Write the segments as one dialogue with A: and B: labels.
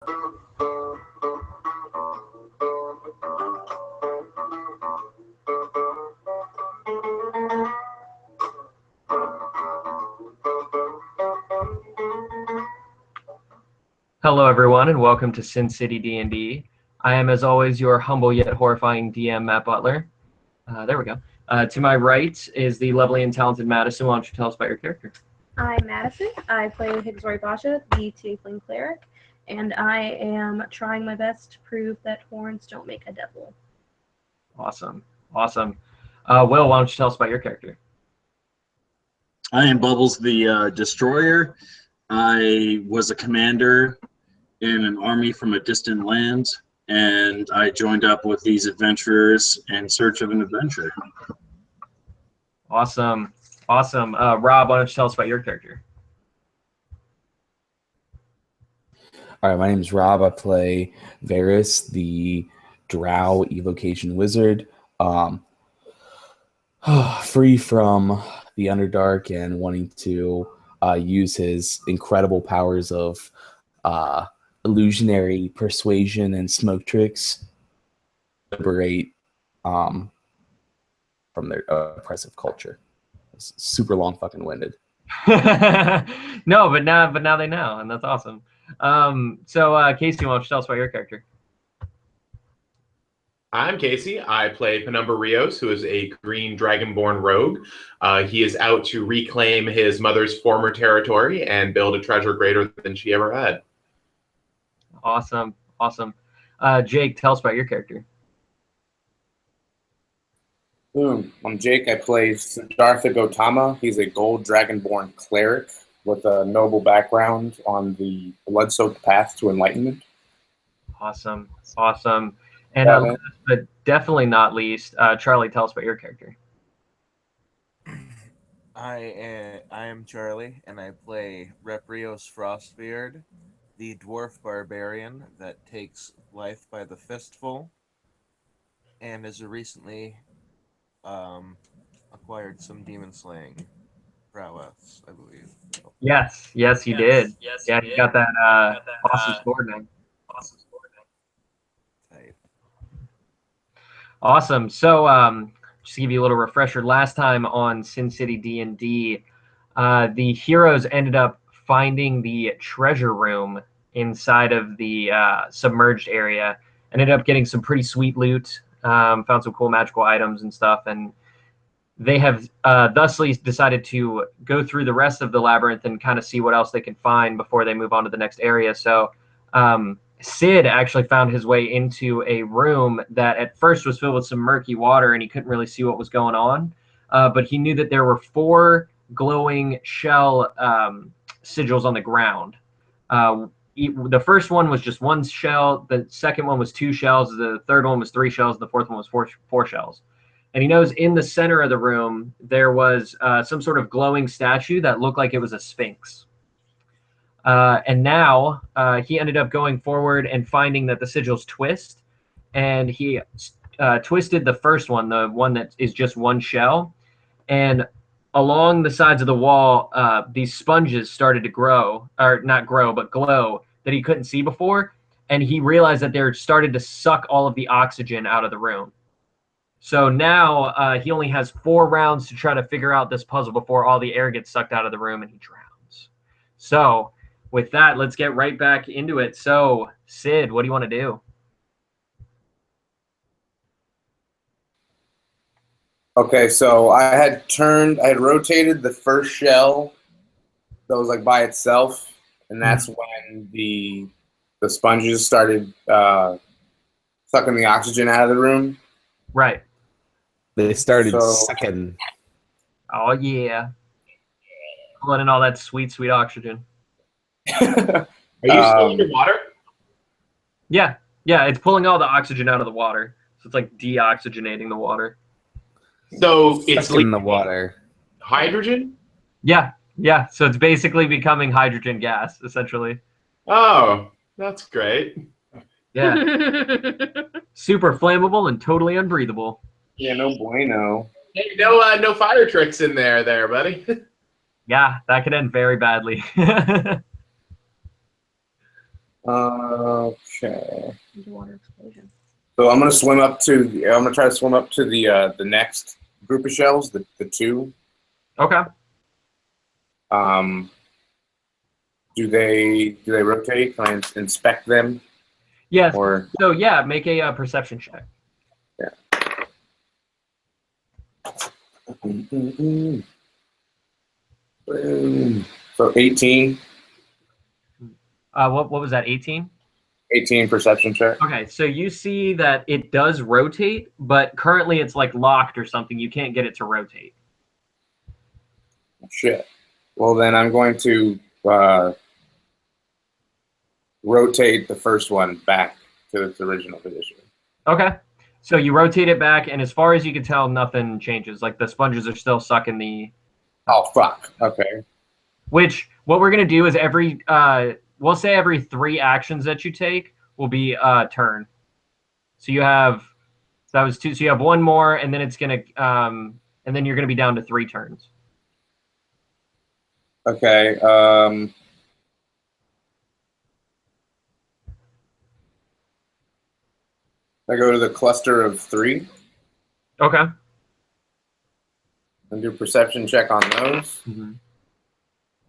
A: Hello, everyone, and welcome to Cin City D&D. I am, as always, your humble yet horrifying DM, Matt Butler. There we go. To my right is the lovely and talented Madison. Why don't you tell us about your character?
B: I'm Madison. I play Hixsori Basha, the Tiefling Cleric, and I am trying my best to prove that horns don't make a devil.
A: Awesome. Awesome. Will, why don't you tell us about your character?
C: I am Bubbles the Destroyer. I was a commander in an army from a distant land, and I joined up with these adventurers in search of an adventure.
A: Awesome. Awesome. Rob, why don't you tell us about your character?
D: All right, my name is Rob. I play Varus, the Drow evocation wizard. Free from the Underdark and wanting to use his incredible powers of illusionary persuasion and smoke tricks to liberate from their oppressive culture. It's super long fucking winded.
A: No, but now they know, and that's awesome. So Casey, why don't you tell us about your character?
E: I'm Casey. I play Penumbra Rios, who is a green dragonborn rogue. He is out to reclaim his mother's former territory and build a treasure greater than she ever had.
A: Awesome. Awesome. Jake, tell us about your character.
F: I'm Jake. I play Siddhartha Gotama. He's a gold dragonborn cleric with a noble background on the blood-soaked path to enlightenment.
A: Awesome. Awesome. And last but definitely not least, Charlie, tell us about your character.
G: I am Charlie, and I play Reprious Frostbeard, the dwarf barbarian that takes life by the fistful, and has recently acquired some demon slaying prowess, I believe.
A: Yes, you did. Yes, yeah, you got that awesome sword name. Awesome. So just to give you a little refresher, last time on Cin City D&D, the heroes ended up finding the treasure room inside of the submerged area, and ended up getting some pretty sweet loot, found some cool magical items and stuff, and they have thusly decided to go through the rest of the labyrinth and kind of see what else they can find before they move on to the next area. So Sid actually found his way into a room that at first was filled with some murky water, and he couldn't really see what was going on. But he knew that there were 4 glowing shell sigils on the ground. The first one was just 1 shell. The second one was 2 shells. The third one was 3 shells. The fourth one was 4 shells. And he knows in the center of the room there was some sort of glowing statue that looked like it was a sphinx. And now he ended up going forward and finding that the sigils twist, and he twisted the first one, the one that is just 1 shell, and along the sides of the wall, these sponges started to grow, or not grow, but glow that he couldn't see before, and he realized that they're started to suck all of the oxygen out of the room. So now he only has 4 rounds to try to figure out this puzzle before all the air gets sucked out of the room and he drowns. So with that, let's get right back into it. So, Sid, what do you want to do?
F: Okay, so I had rotated the first shell that was like by itself, and that's when the sponges started sucking the oxygen out of the room.
A: Right.
D: They started sucking.
A: Oh, yeah. Pulling in all that sweet, sweet oxygen.
E: Are you still underwater?
A: Yeah, it's pulling all the oxygen out of the water. So it's like deoxygenating the water.
E: So it's
D: in the water.
E: Hydrogen?
A: Yeah. So it's basically becoming hydrogen gas, essentially.
E: Oh, that's great.
A: Yeah. Super flammable and totally unbreathable.
F: Yeah, no bueno.
E: Hey, no fire tricks in there, buddy.
A: Yeah, that could end very badly.
F: Okay.
B: Underwater explosion.
F: So I'm gonna swim up to. I'm gonna try to swim up to the next group of shells, the two.
A: Okay.
F: Do they rotate? Can I inspect them?
A: Yes.
F: Or
A: So yeah, make a perception check.
F: So 18.
A: What was that? 18.
F: 18 perception check.
A: Okay, so you see that it does rotate, but currently it's like locked or something. You can't get it to rotate.
F: Shit. Well, then I'm going to rotate the first one back to its original position.
A: Okay. So you rotate it back, and as far as you can tell, nothing changes. Like the sponges are still sucking the.
F: Oh fuck. Okay.
A: Which what we're gonna do is we'll say every 3 actions that you take will be a turn. So you have that was 2. So you have 1 more, and then it's gonna and then you're gonna be down to 3 turns.
F: Okay. I go to the cluster of 3
A: Okay.
F: and do perception check on those,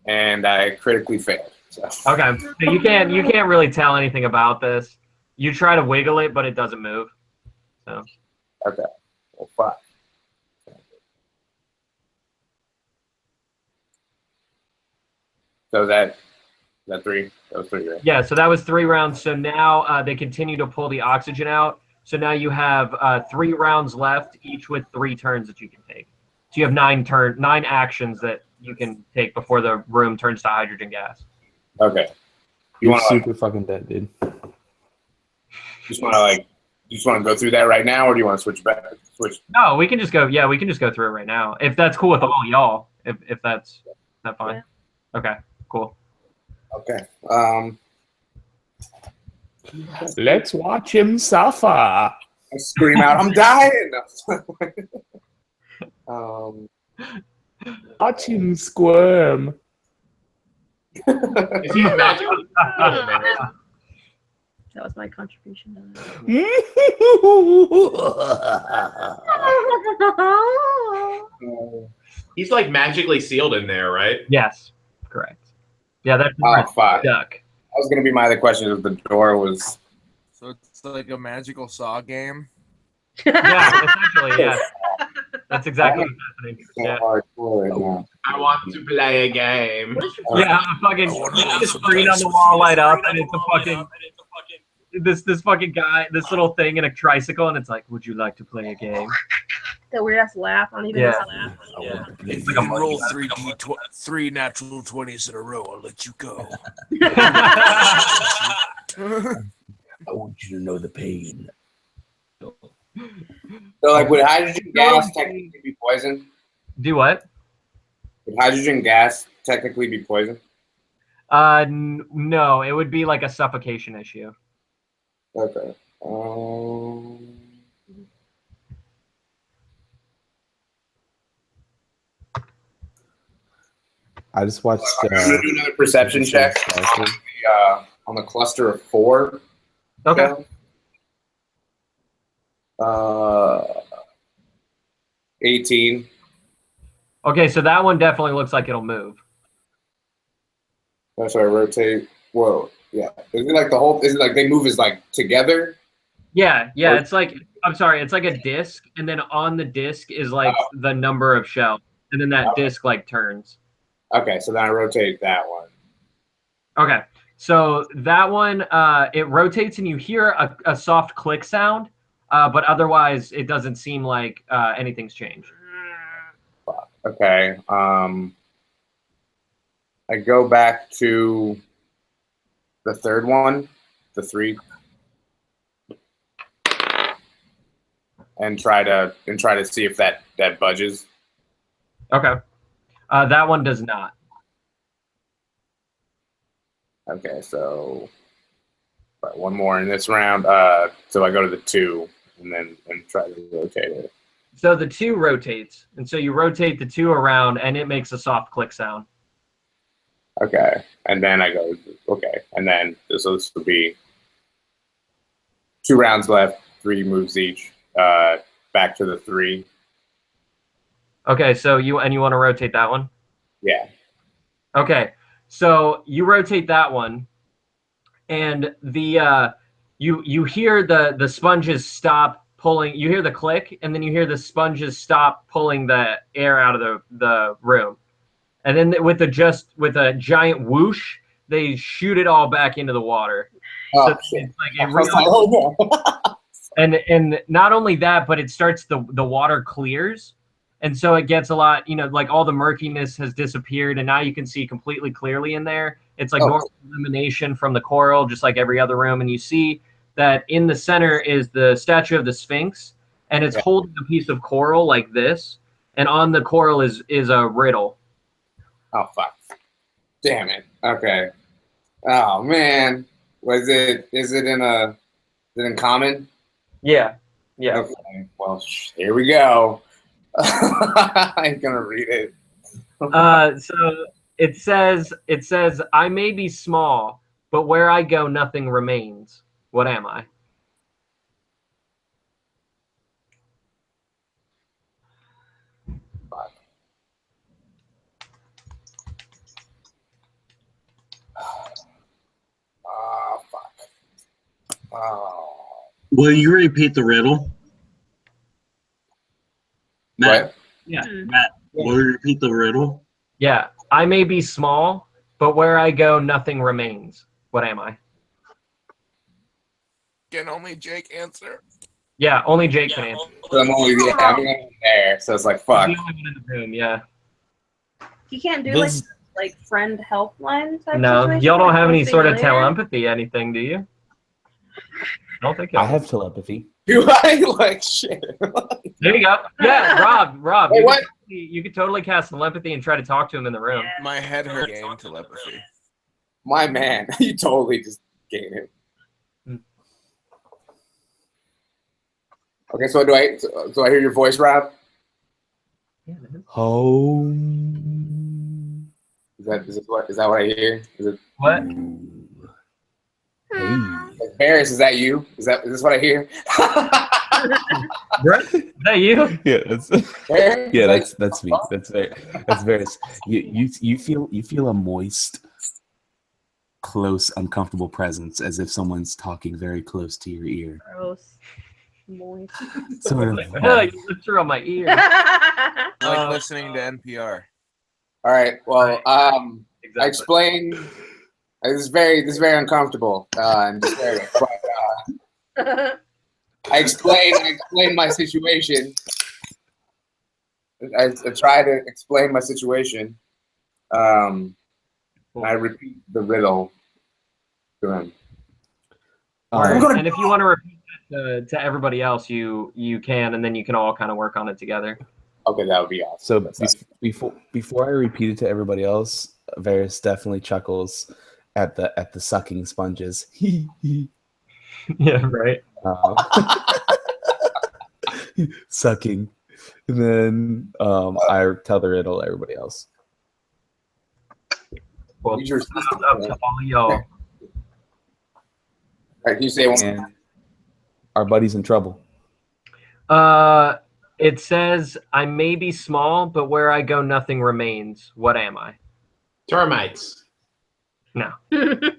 F: and I critically failed. So.
A: Okay. So you can't really tell anything about this. You try to wiggle it, but it doesn't move. So.
F: Okay. Well, fuck. So that 3. That was 3, right?
A: Yeah. So that was 3 rounds. So now they continue to pull the oxygen out. So now you have 3 rounds left, each with 3 turns that you can take. So you have 9 actions that you can take before the room turns to hydrogen gas.
F: Okay.
D: You're super fucking dead, dude.
F: Just want to go through that right now, or do you want to switch back?
A: No, we can just go. Yeah, we can just go through it right now. If that's cool with all y'all. If that's that fine. Yeah. Okay. Cool.
F: Okay.
D: Let's watch him suffer.
F: I scream out, "I'm dying!"
D: Watch him squirm.
E: Is he magic?
B: That was my contribution to that.
E: He's like magically sealed in there, right?
A: Yes. Correct. Yeah, that's
F: fuck.
A: duck.
F: That was going to be my other question if the door was...
G: So it's like a magical saw game?
A: Yeah, essentially, yeah. That's exactly what's happening. Yeah.
F: Hardcore right now.
E: I want to play a game.
A: Yeah, fucking the screen on the wall light up, and it's a fucking this fucking guy, this little thing in a tricycle, and it's like, would you like to play a game?
B: That weird ass laugh on even laugh.
A: Yeah.
G: If you can roll 3 natural 20s in a row, I'll let you go.
D: I want you to know the pain.
F: So, like, would hydrogen gas technically be poison?
A: Do what?
F: Would hydrogen gas technically be poison?
A: No, it would be like a suffocation issue.
F: Okay.
D: I just watched.
F: I'm gonna do another perception check on the cluster of 4.
A: Okay.
F: 18.
A: Okay, so that one definitely looks like it'll move.
F: That's why I rotate. Whoa. Yeah. Is it like the whole? Is it like they move as like together?
A: Yeah. It's like it's like a disc, and then on the disc is like the number of shells, and then that disc like turns.
F: Okay, so then I rotate that one.
A: Okay, so that one it rotates, and you hear a soft click sound, but otherwise it doesn't seem like anything's changed.
F: Okay. I go back to the third one, the 3, and try to see if that budges.
A: Okay, that one does not.
F: Okay, so one more in this round. So I go to the 2 and try to rotate it.
A: So the 2 rotates, and so you rotate the 2 around, and it makes a soft click sound.
F: Okay, and then I go, okay, and then this would be 2 rounds left, 3 moves each. Back to the 3.
A: Okay, so you want to rotate that one?
F: Yeah.
A: Okay, so you rotate that one, and the you hear the sponges stop pulling. You hear the click, and then you hear the sponges stop pulling the air out of the room, and then with a giant whoosh, they shoot it all back into the water.
F: Oh,
A: So
F: shit.
A: it's like and not only that, but it starts the water clears, and so it gets a lot, like all the murkiness has disappeared, and now you can see completely clearly in there. It's like normal illumination from the coral, just like every other room, and you see that in the center is the statue of the Sphinx, and it's holding a piece of coral like this, and on the coral is a riddle.
F: Oh, fuck. Damn it. Okay. Oh, man. Is it in common?
A: Yeah. Yeah.
F: Okay. Well, here we go. I'm gonna read it.
A: So it says, I may be small, but where I go, nothing remains. What am I?
F: Fuck. Oh, fuck. Oh.
C: Will you repeat the riddle? Matt,
F: What?
A: Yeah.
C: Matt, will you repeat the riddle?
A: Yeah. I may be small, but where I go, nothing remains. What am I?
G: Can only Jake answer?
A: Yeah, only Jake can answer.
F: So I'm only there, so it's like, fuck.
A: He's the only one in the room, yeah.
B: You can't do
D: This-
B: like friend helpline type
A: No,
B: situation?
A: y'all don't
B: like
A: have any
B: posting
A: sort of
B: earlier?
A: telepathy, anything, do you? I don't think y'all
D: I have telepathy.
F: Do I? Like, shit.
A: There you go. Yeah, Rob.
F: Wait, what?
A: You could totally cast telepathy and try to talk to him in the room.
G: My head hurt game telepathy.
F: My man, you totally just gave it. Okay, so do I hear your voice, Rob?
D: Home.
F: Is that what I hear? Is it
A: What?
D: Hey.
F: like, Varus, is that you? Is this what I hear?
A: Brett, is that you?
D: Yeah, that's
F: Varus?
D: yeah, that's me. That's very. You feel a moist, close, uncomfortable presence, as if someone's talking very close to your ear.
B: Gross. Moist.
D: Sort of.
A: You lift her on my ear.
G: Like listening to NPR.
F: All right. Well, I
A: Exactly.
F: explained. This is very uncomfortable and disturbing. But I explained my situation. I try to explain my situation. I repeat the riddle to him.
A: And if you want to repeat that to everybody else, you can, and then you can all kind of work on it together.
F: Okay, that would be awesome.
D: So before I repeat it to everybody else, Varus definitely chuckles at the sucking sponges.
A: Yeah, right.
D: Sucking, and then I tell the riddle to everybody else.
A: Well,
F: Use your
A: up to all y'all.
F: All right, can you say one?
D: And our buddy's in trouble.
A: It says, I may be small, but where I go, nothing remains. What am I?
E: Termites.
A: No.
G: An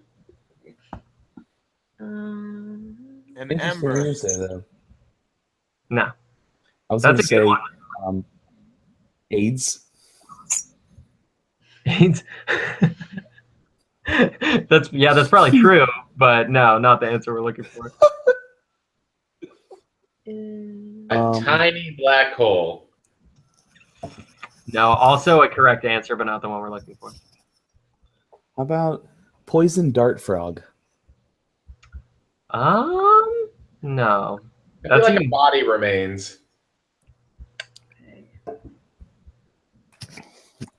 D: Interesting
G: ember.
D: answer, though.
A: No.
D: I was
A: That's
D: going to
A: a good
D: say
A: one.
D: AIDS.
A: That's probably true, but no, not the answer we're looking for.
E: A tiny black hole.
A: No, also a correct answer, but not the one we're looking for.
D: How about poison dart frog?
A: No.
E: I feel
A: That's
E: like a body remains.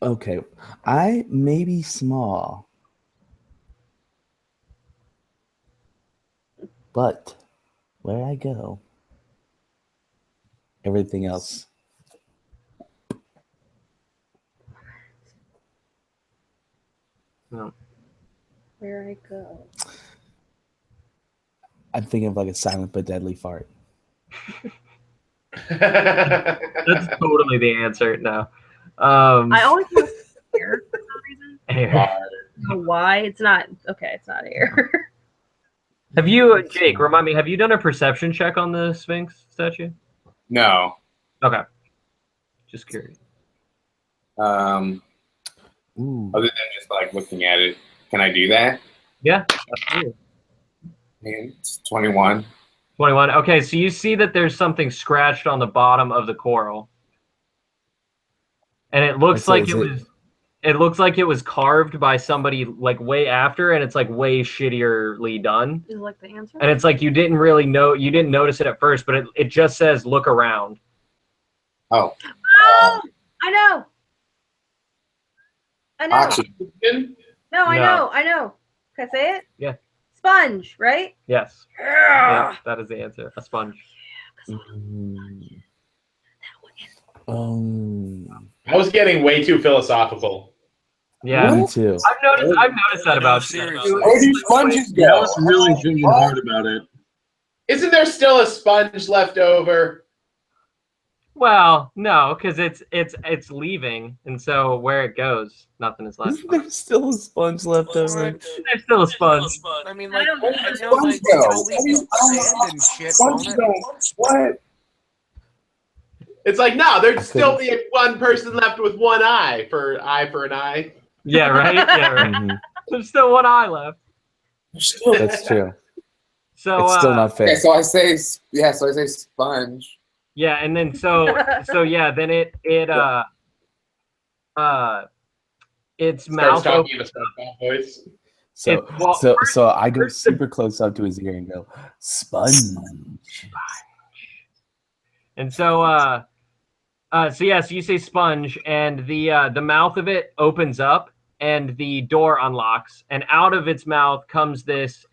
D: Okay, I may be small, but where I go, everything else.
A: No.
B: Where I go.
D: I'm thinking of like a silent but deadly fart.
A: That's totally the answer. No.
B: I always want to say air for some reason.
A: Air.
B: I don't know why. It's not okay. It's not air.
A: Have you, Jake? Remind me. Have you done a perception check on the Sphinx statue?
F: No.
A: Okay. Just curious.
D: Ooh.
F: Other than just like looking at it, can I do that?
A: Yeah. Absolutely.
F: It's 21.
A: 21. Okay, so you see that there's something scratched on the bottom of the coral, and it looks like it looks like it was carved by somebody like way after, and it's like way shittier done.
B: Is like the answer.
A: And it's like you didn't notice it at first, but it just says look around.
F: Oh.
B: Oh, I know. I know.
C: Oxygen?
B: No, I
A: No.
B: know. I know. Can I say it?
A: Yeah.
B: Sponge, right?
A: Yes. Yeah, that is the answer. A sponge.
E: I was getting way too philosophical.
A: Yeah.
D: Me too.
A: I've noticed that about you.
G: seriously.
F: Where do sponges
C: Yeah, I
F: go?
C: was really thinking hard about it.
E: Isn't there still a sponge left over?
A: Well, no, because it's leaving, and so where it goes, nothing is left.
D: Isn't there still a sponge left over?
G: Sponge.
A: There's still a sponge.
G: I mean, like,
B: I
G: I
B: don't
G: know, like,
F: Sponge go?
G: at least sand and shit on
F: Sponges
G: it.
F: go. What?
E: It's like, no, there'd still be one person left with one eye for an eye.
A: Yeah, right. Yeah, right.
D: Mhm.
A: There's still one eye left.
D: That's true.
A: So
D: It's still not fair.
F: Okay, so I say sponge.
A: yeah, and then so yeah, then its
E: Starts
A: mouth
E: talking
A: opens
E: in a SpongeBob voice.
D: So I go super close up to his ear and go, sponge.
A: And so so you say sponge, and the mouth of it opens up, and the door unlocks, and out of its mouth comes this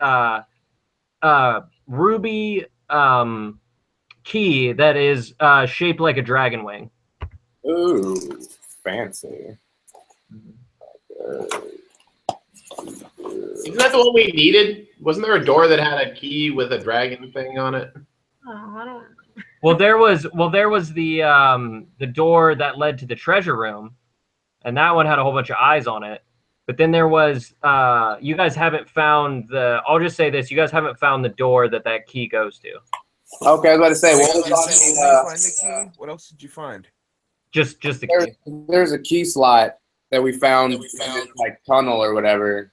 A: ruby key that is shaped like a dragon wing.
F: Ooh, fancy.
E: Isn't that the one we needed? Wasn't there a door that had a key with a dragon thing on it?
B: Oh, I don't.
A: Well, there was the door that led to the treasure room, and that one had a whole bunch of eyes on it. But then there was you guys haven't found the. I'll just say this: you guys haven't found the door that key goes to.
F: Okay, I was about to say, what
G: Did
F: was
G: you
F: on
G: find the key? What else did you find?
A: Just the key.
F: there's a key slot that we found in this, like, tunnel or whatever.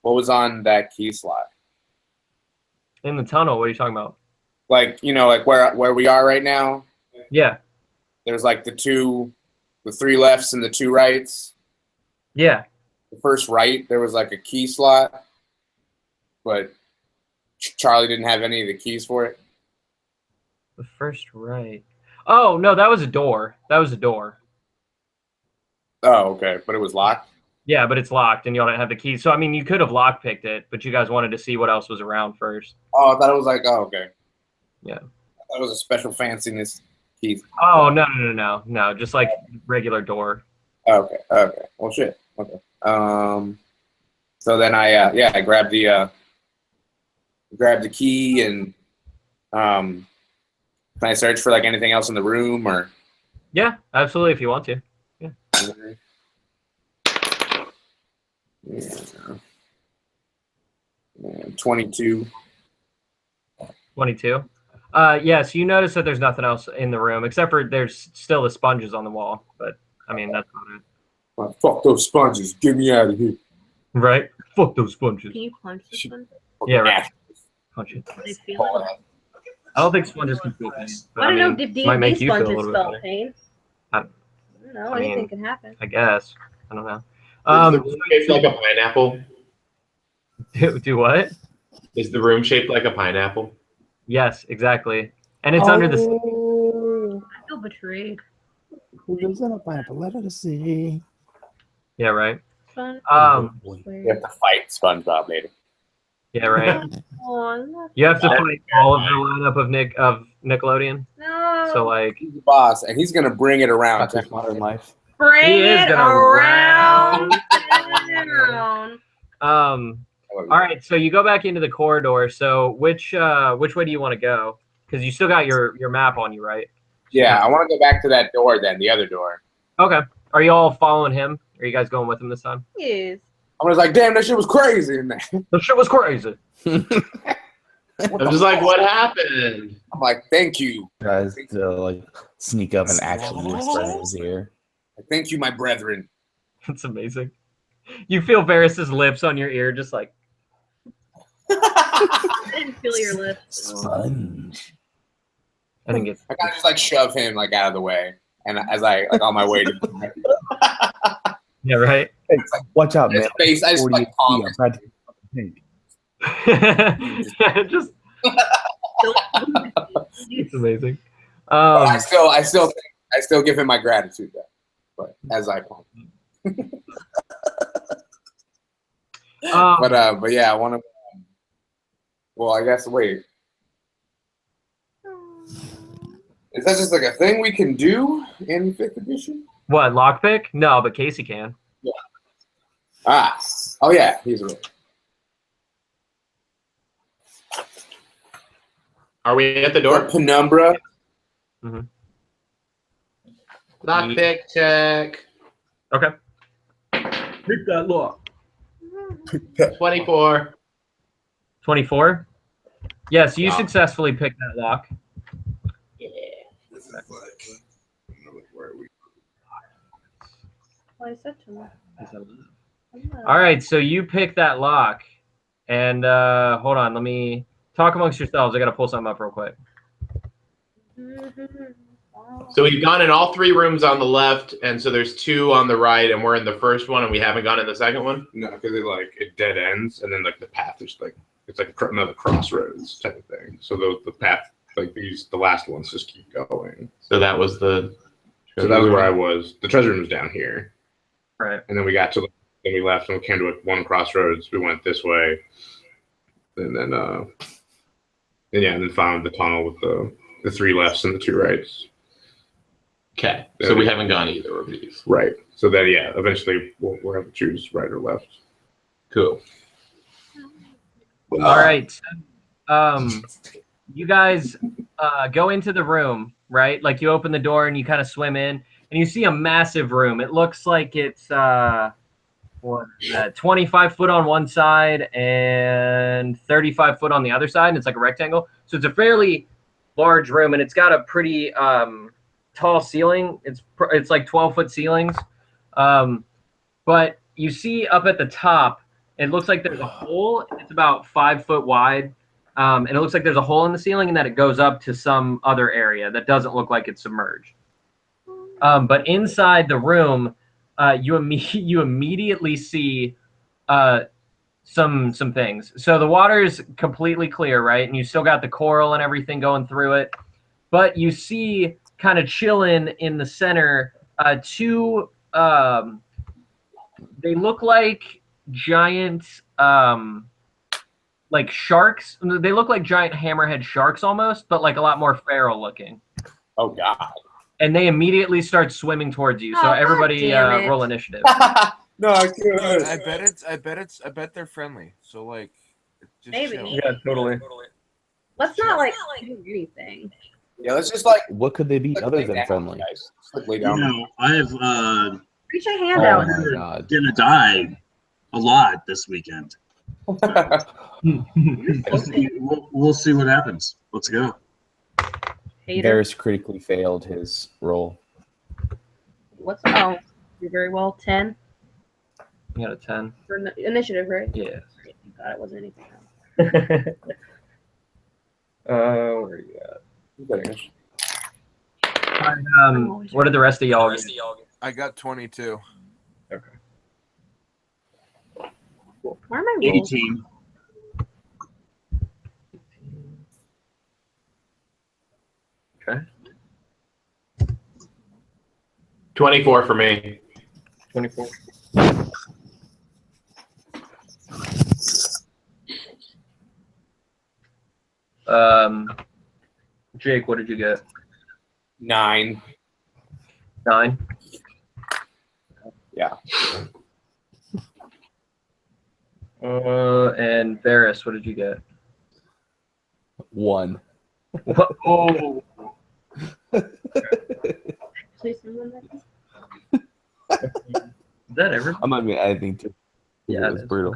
F: What was on that key slot?
A: In the tunnel. What are you talking about?
F: Like, like where we are right now.
A: Yeah.
F: There's like the 3 lefts and the 2 rights.
A: Yeah.
F: The first right, there was like a key slot, but Charlie didn't have any of the keys for it.
A: The first right. Oh no, that was a door. That was a door.
F: Oh, okay, but it was locked.
A: Yeah, but it's locked, and y'all don't have the key. So I mean, you could have lockpicked it, but you guys wanted to see what else was around first.
F: Oh, I thought it was like, oh, okay.
A: Yeah.
F: I thought it was a special fanciness key.
A: Oh no, just like regular door.
F: Okay. Well, shit. Okay. So then I grabbed the key and can I search for like anything else in the room or?
A: Yeah, absolutely. If you want to.
F: Yeah. 22.
A: 22. Yes, you notice that there's nothing else in the room except for there's still the sponges on the wall, but I mean that's not it.
F: Oh, fuck those sponges! Get me out of here!
A: Right? Fuck those sponges.
B: Can you punch this one?
A: Yeah, right. Punch it.
B: Do they feel it?
A: I don't think sponges can feel pain. But
B: I don't know.
A: mean,
B: Did
A: might make
B: D&D
A: you feel a
B: sponges
A: little bit
B: felt
A: better.
B: pain?
A: I
B: don't know.
A: I mean,
B: Anything can happen.
A: I guess. I don't know.
E: Is the room shaped like a pineapple?
A: Do what?
E: Is the room shaped like a pineapple?
A: Yes, exactly. And it's under the sea.
B: I feel betrayed.
D: Who lives on a pineapple? Let us see.
A: Yeah, right.
B: Fun.
F: You have to fight SpongeBob later.
A: Yeah, right.
B: Oh,
A: You have to fight all of the lineup of Nickelodeon.
B: no.
A: So like
F: He's the boss, and he's gonna bring it around.
D: That's just modern life.
B: Bring
A: He is
B: it
A: gonna
B: around
A: round.
B: town.
A: All right, so you go back into the corridor. So which way do you want to go? Because you still got your map on you, right?
F: Yeah, I want to go back to that door then, the other door.
A: Okay. Are you all following him? Are you guys going with him this time?
B: Yes.
F: I was like, damn, that shit was crazy in there.
A: The shit was crazy.
E: I'm just like, what happened?
F: I'm like, thank you.
D: Tries to like sneak up and actually whisper in his ear.
F: Thank you, my brethren.
A: That's amazing. You feel Varus's lips on your ear, just like.
B: I didn't feel your lips.
D: Sponge.
A: I think it's.
F: I kind of just like shove him like out of the way, and as I like on my way to
A: Yeah, right.
D: Hey, watch out, man.
F: his face, I just
D: 40
F: like palm
D: feet,
F: his
D: I'm practically pink.
A: Just. It's amazing.
F: But I still give him my gratitude though. But as I palm. But yeah, I want to. Well, I guess wait. Is that just like a thing we can do in 5th edition?
A: What, lockpick? No, but Casey can.
F: Yeah. Oh yeah, he's right.
E: Are we at the door?
F: Penumbra.
A: Mm-hmm.
E: Lockpick check.
A: Okay. Pick that lock.
E: 24.
A: 24? Yes, you
E: Yeah.
A: successfully picked that lock.
C: This is like, where are we?
B: Well, I said to him.
A: All right, so you pick that lock. And hold on, let me talk amongst yourselves. I got to pull something up real quick.
E: So we've gone in all 3 rooms on the left, and so there's 2 on the right, and we're in the first one, and we haven't gone in the second one.
H: No, because it dead ends, and then like the path is like it's like another crossroads type of thing. So the path like the last ones just keep going.
E: So that was the.
H: So that was where I was. The treasure room was down here,
A: Right.
H: and then we got to then we left and we came to one crossroads. We went this way, and then and then found the tunnel with the 3 lefts and the 2 rights.
E: Okay, so we haven't gone either of these.
H: Right. So then eventually we'll have to choose right or left.
E: Cool.
A: All right. You guys go into the room, right? Like you open the door and you kind of swim in, and you see a massive room. It looks like it's 25 foot on one side and 35 foot on the other side, and it's like a rectangle. So it's a fairly large room, and it's got a pretty tall ceiling. It's like 12-foot ceilings. But you see up at the top, it looks like there's a hole. It's about 5 foot wide. And it looks like there's a hole in the ceiling and that it goes up to some other area that doesn't look like it's submerged. But inside the room, you immediately see some things. So the water is completely clear, right? And you still got the coral and everything going through it. But you see kind of chilling in the center 2, they look like giant like sharks. They look like giant hammerhead sharks almost, but like a lot more feral looking.
F: Oh God.
A: And they immediately start swimming towards you. So
B: Oh,
A: everybody
B: God damn it.
A: roll initiative.
F: No, I can't.
G: I bet they're friendly. So like, just
B: Maybe.
G: chill.
A: Yeah, totally.
B: Let's not like do anything.
F: Yeah, let's just like.
D: What could they be other than friendly?
F: Guys. Just, like, lay
C: You
F: down.
C: know, I've
B: Reach a hand
D: Oh
B: out.
D: my god.
C: gonna die a lot this weekend. We'll see what happens. Let's go.
B: Hater.
D: Varus critically failed his roll.
B: What's you're very well 10
A: You got a 10.
B: for initiative, right?
A: Yeah.
B: Thank God it wasn't anything else.
A: Where are you at?
B: always
A: What did the rest of y'all get?
G: I got 22.
B: Where are my rolls?
C: 18.
A: Okay.
E: 24 for me.
A: 24. Jake, what did you get?
F: 9.
A: 9.
F: Yeah.
A: And Varus, what did you get?
D: 1.
A: What? Oh.
B: Please remember
A: Is that everything?
D: I'm not even editing too.
A: Yeah,
D: it was brutal.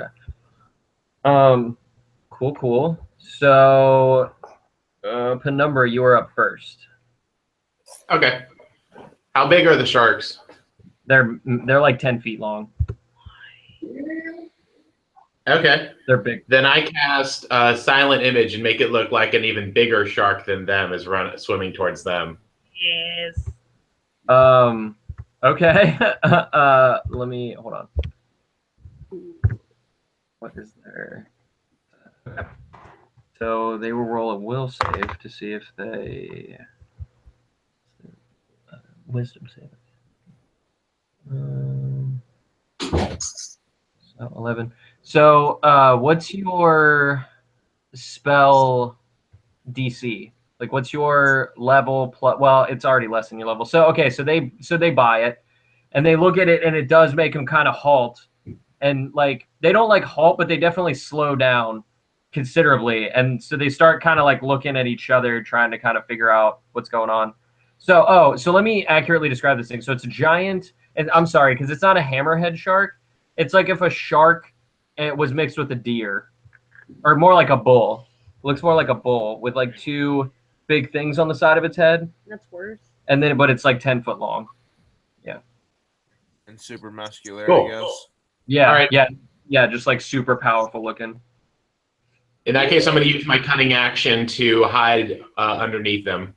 A: Okay. Cool. So, Penumbra, you are up first.
E: Okay. How big are the sharks?
A: They're like 10 feet long.
E: Okay.
A: They're big.
E: Then I cast Silent Image and make it look like an even bigger shark than them is swimming towards them.
B: Yes.
A: Okay. Let me hold on. What is there? Okay. So they will roll a will save to see if they wisdom save. So 11. So what's your spell DC? Like, what's your level plus? Well, it's already less than your level. So okay, so they buy it, and they look at it, and it does make them kind of halt, and like they don't like halt, but they definitely slow down considerably, and so they start kind of like looking at each other, trying to kind of figure out what's going on. So so let me accurately describe this thing. So it's a giant, and I'm sorry because it's not a hammerhead shark. It's like if a shark was mixed with a deer, or more like a bull. It looks more like a bull with like 2 big things on the side of its head,
B: That's worse.
A: and then but it's like 10 foot long. Yeah.
G: And super muscular,
E: Cool.
G: I guess.
A: Yeah.
E: All right.
A: Yeah. Just like super powerful looking.
E: In that case, I'm going to use my cunning action to hide underneath them.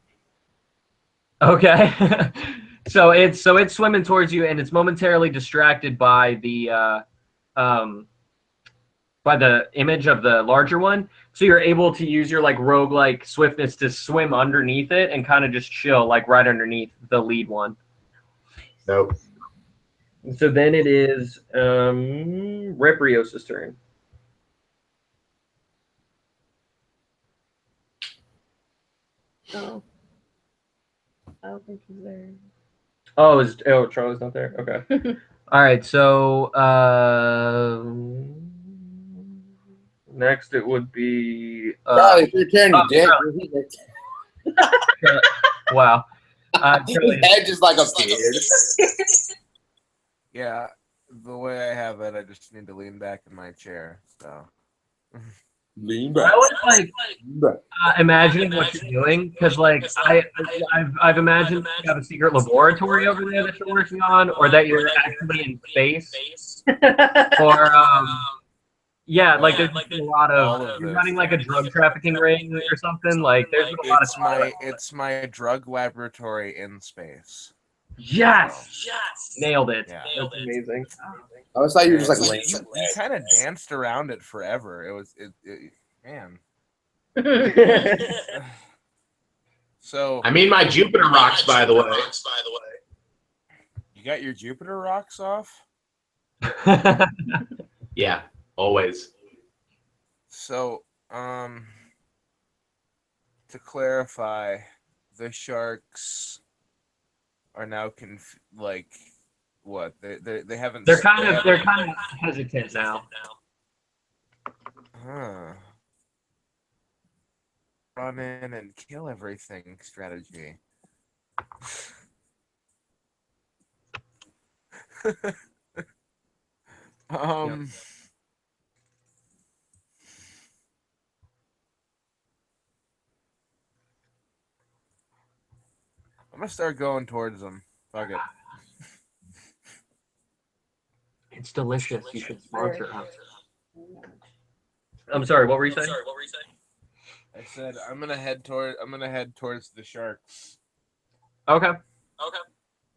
A: Okay. so it's swimming towards you, and it's momentarily distracted by the image of the larger one. So you're able to use your like rogue-like swiftness to swim underneath it and kind of just chill like right underneath the lead one.
E: Nope.
A: So then it is Reprios' turn.
B: Oh. I don't think he's there.
A: Oh, Charlie's not there? Okay. All right, so next it would be
F: Charlie, it's your turn, you dick.
A: wow.
F: His head just like appeared.
G: Yeah, the way I have it, I just need to lean back in my chair. So.
F: Lean
A: I
F: back.
A: was like imagining what you're doing because like I've imagined you have a secret laboratory over there that you're working on, or that you're actually in space, or yeah, like there's a lot of you're running like a drug trafficking ring or something. Like there's a lot of
G: It's my drug laboratory in space.
A: Yes, nailed it.
G: Yeah.
A: That's amazing.
F: I always thought you were just like
G: You
F: laying
G: kind of danced around it forever. It was man. So
E: I mean, my Jupiter rocks, by the way.
G: You got your Jupiter rocks off?
E: Yeah, always.
G: So, to clarify, the sharks are now like what? They haven't.
A: They're kind of hesitant now.
G: Huh. Run in and kill everything strategy. I'm gonna start going towards them. Fuck it.
A: It's delicious. You should sponsor us. I'm sorry. What were you saying?
G: I said I'm gonna head towards the sharks.
A: Okay.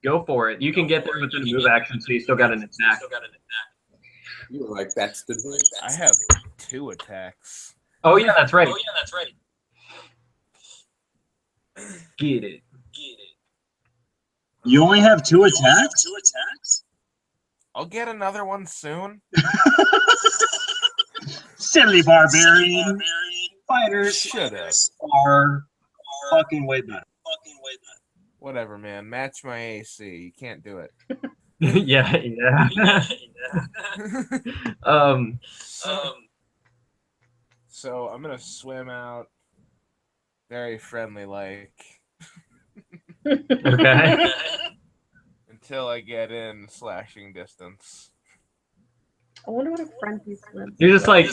A: Go for it. You can get there within a move action, so you still got an attack.
F: You were like, that's the thing.
G: I have 2 attacks.
A: Oh yeah, that's right. Get it.
C: You only have 2 attacks?
G: I'll get another one soon.
C: Silly barbarian. Fighters
G: Shut up.
C: are fucking way better.
G: Whatever, man. Match my AC. You can't do it.
A: Yeah, yeah.
G: So I'm gonna swim out, very friendly like,
A: Okay.
G: until I get in slashing distance.
B: I wonder what a friendly swim.
A: You're just like,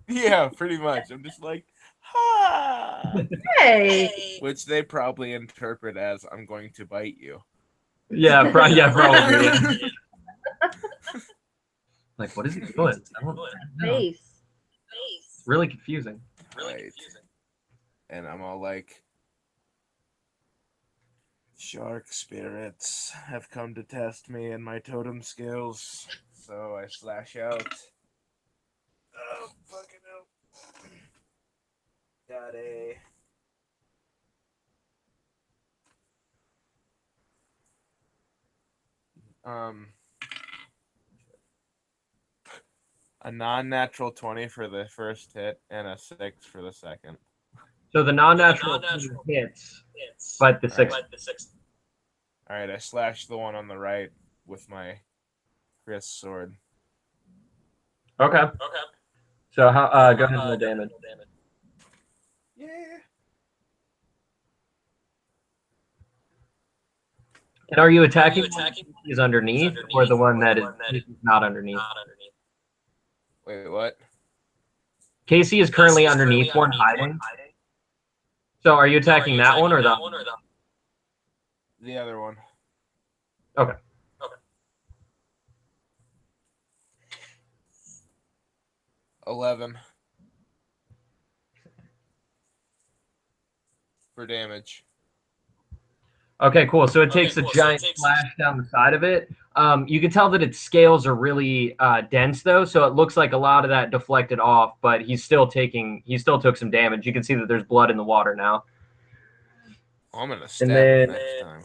G: Yeah, pretty much. I'm just like, ha!
B: Hey.
G: Which they probably interpret as I'm going to bite you.
A: yeah, probably. Yeah. Like, what is he doing? I don't know.
B: Face.
A: It's really confusing.
G: Right. And I'm all like, shark spirits have come to test me and my totem skills. So I slash out. Oh, fucking hell. Got a non-natural 20 for the first hit and a 6 for the second.
A: So the non-natural hits, but the sixth.
G: All right, I slashed the one on the right with my Chris sword.
A: Okay. So how? Go ahead and roll damage.
G: Yeah.
A: And are you attacking? Is underneath, or the one that is not underneath?
G: Wait, what?
A: Casey is currently underneath one hiding. So are you attacking that one or the?
G: The other one.
A: Okay.
G: 11 for damage.
A: Okay, cool. So it takes a giant splash down the side of it. You can tell that its scales are really dense, though, so it looks like a lot of that deflected off. But he still took some damage. You can see that there's blood in the water now.
G: Oh, I'm gonna stab him next time.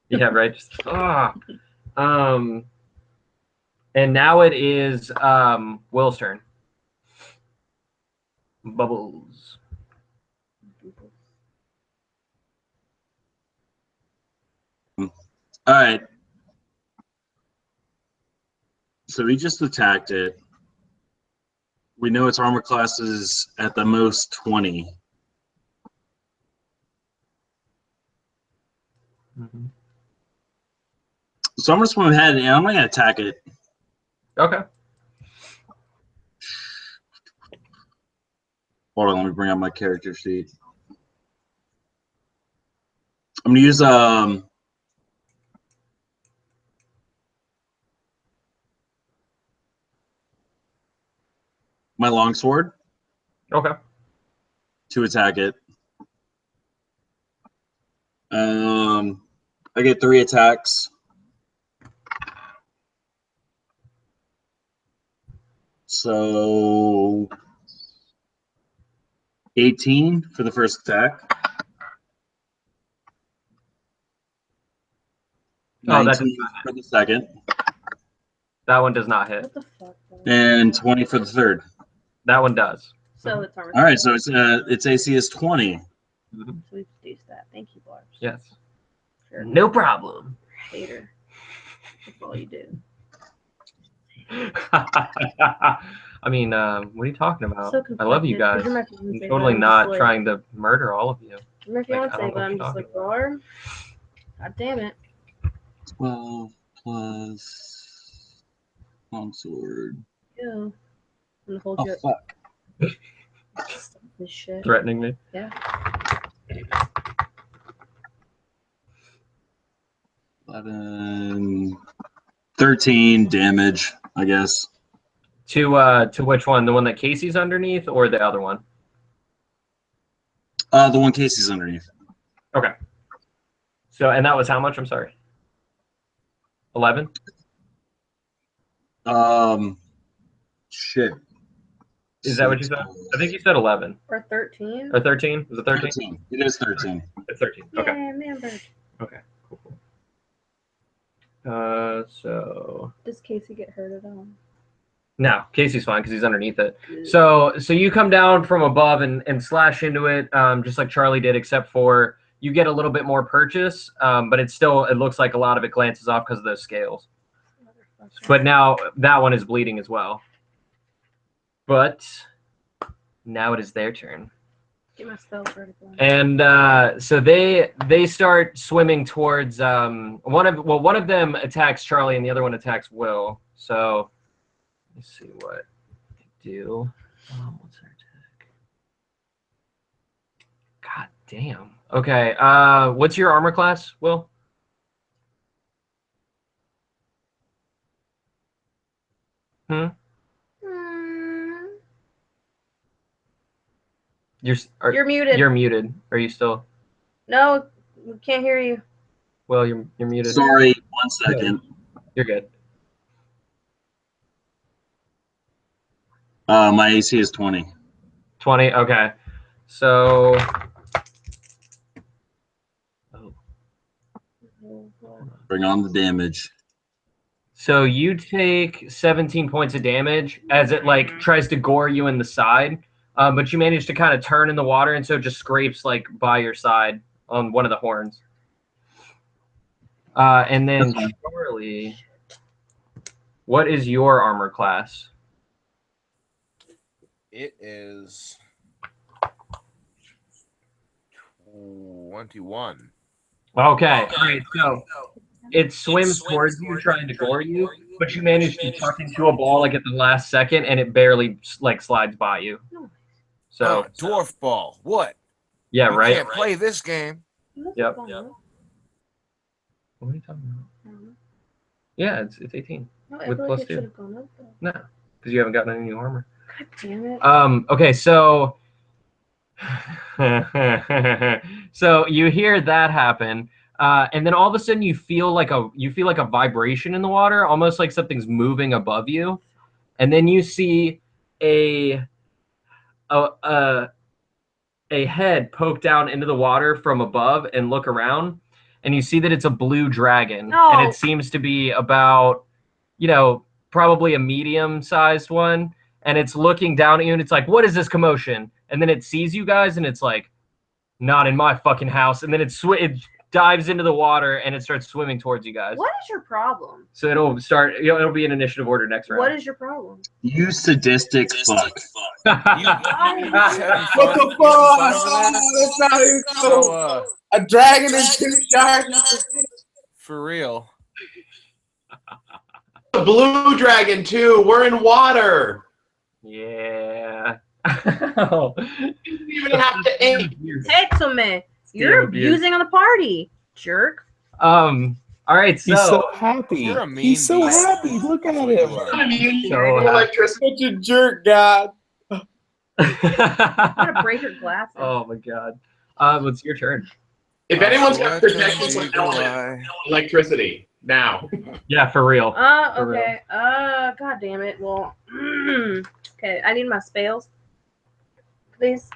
A: Yeah, right. And now it is Will's turn. Bubbles.
C: All right. So we just attacked it. We know its armor class is at the most 20.
A: Mm-hmm.
C: So I'm going to swim ahead and I'm not going to attack it.
A: Okay.
C: Hold on, let me bring up my character sheet. I'm going to use my longsword.
A: Okay.
C: To attack it. I get 3 attacks. So 18 for the first attack.
A: Oh,
C: 19 for the second.
A: That one does not hit.
B: What the fuck?
C: And 20 for the third.
A: That one does.
B: So it's armor.
C: All right, so its AC is 20.
B: So we've reduced that. Thank you, Barbs.
A: Yes.
B: Sure.
A: No problem.
B: Hater. That's all you do.
A: I mean, what are you talking about?
B: So
A: I love you guys.
B: conflicted, 'cause
A: I'm
B: you're my fiance,
A: totally
B: but I'm
A: not
B: just like-
A: trying to murder all of you.
B: I'm my
A: Like, I
B: fiance,
A: don't know
B: but
A: what
B: I'm
A: you're
B: just
A: talking
B: like, Barb. God damn it.
C: 12 plus longsword.
B: Yeah. I'm gonna hold
C: Oh,
B: you up.
C: fuck.
B: Stop this shit.
A: Threatening me.
B: Yeah.
C: 11, 13 damage, I guess.
A: To which one? The one that Casey's underneath, or the other one?
C: The one Casey's underneath.
A: Okay. So, and that was how much? I'm sorry. 11.
C: Shit.
A: Is that what you said? I think you said 11
B: Or 13.
A: or 13. Was it 13?
C: 13. It is 13.
A: It's 13. Okay.
B: Yeah, man, bird.
A: Okay. Cool. So
B: Does Casey get hurt at all?
A: no, Casey's fine because he's underneath it. So you come down from above and slash into it, just like Charlie did, except for you get a little bit more purchase, but it looks like a lot of it glances off because of those scales. But now that one is bleeding as well. But now it is their turn.
B: Get my spell vertical.
A: And so they start swimming towards one of them attacks Charlie and the other one attacks Will. So let's see what they do. What's their attack? God damn. Okay. What's your armor class, Will? You're
B: muted.
A: You're muted. Are you still?
B: No, we can't hear you.
A: Well, you're muted.
C: Sorry, 1 second.
A: You're good.
C: My AC is 20.
A: 20. Okay. So.
C: Bring on the damage.
A: So you take 17 points of damage as it like tries to gore you in the side, but you manage to kind of turn in the water, and so it just scrapes like by your side on one of the horns. And then Charlie, what is your armor class?
G: It is 21.
A: Okay. All right. So it swims towards you, trying to gore you, but you manage to tuck into a ball like at the last second, and it barely like slides by you. So
G: dwarf ball. What?
A: Yeah,
G: you
A: right.
G: Can't play this game.
A: Yep. What are you talking about? Yeah, it's 18 with plus 2. No, because you haven't gotten any new armor.
B: God damn it.
A: Okay, so so you hear that happen, and then all of a sudden you feel like a vibration in the water, almost like something's moving above you, and then you see a head poke down into the water from above and look around, and you see that it's a blue dragon, and it seems to be about, probably a medium-sized one, and it's looking down at you, and it's like, what is this commotion? And then it sees you guys, and it's like, not in my fucking house, and then it dives into the water, and it starts swimming towards you guys.
B: What is your problem?
A: So it'll be an initiative order next round.
B: What is your problem?
C: You sadistic fuck.
F: What the fuck? That's not even cool. A dragon and 2 sharks.
G: For real.
E: The blue dragon too. We're in water.
A: Yeah.
E: You didn't even have to aim.
B: Hixsori, you're abusing on the party, jerk.
A: All right, so
D: he's so happy. He's so
G: beast.
D: happy. Look at him.
F: Such a jerk, God.
B: I'm gonna break your glasses.
A: Oh my God. It's your turn.
E: If anyone's got protection from electricity, now.
A: Yeah, for real.
B: Okay. God damn it. Well, okay. I need my spells, please.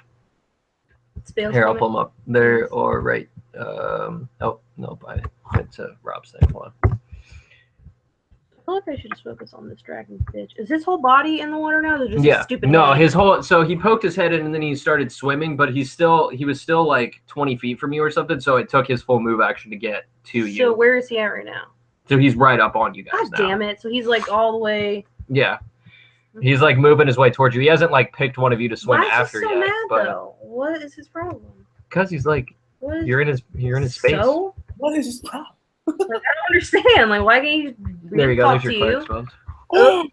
B: Spells.
A: Here, I'll pull them up. There or right. Oh no, it's Rob's thing. Hold on.
B: I feel like I should just focus on this dragon bitch. Is his whole body in the water now? Or just
A: Yeah.
B: a stupid
A: No,
B: head?
A: his whole. So he poked his head in and then he started swimming, but he was still like 20 feet from you or something. So it took his full move action to get to you.
B: So where is he at right now?
A: So he's right up on you guys
B: God damn it! So he's like all the way.
A: Yeah. He's like moving his way towards you. He hasn't like picked one of you to swim
B: Why is
A: after
B: he so
A: yet.
B: mad
A: But
B: though? What is his problem?
A: because he's like, you're in his space.
B: So?
F: What is his problem?
B: Like, I don't understand. Like, why can't you
A: There you go.
B: talk
A: There's
B: to
A: your
B: you?
A: cleric spells.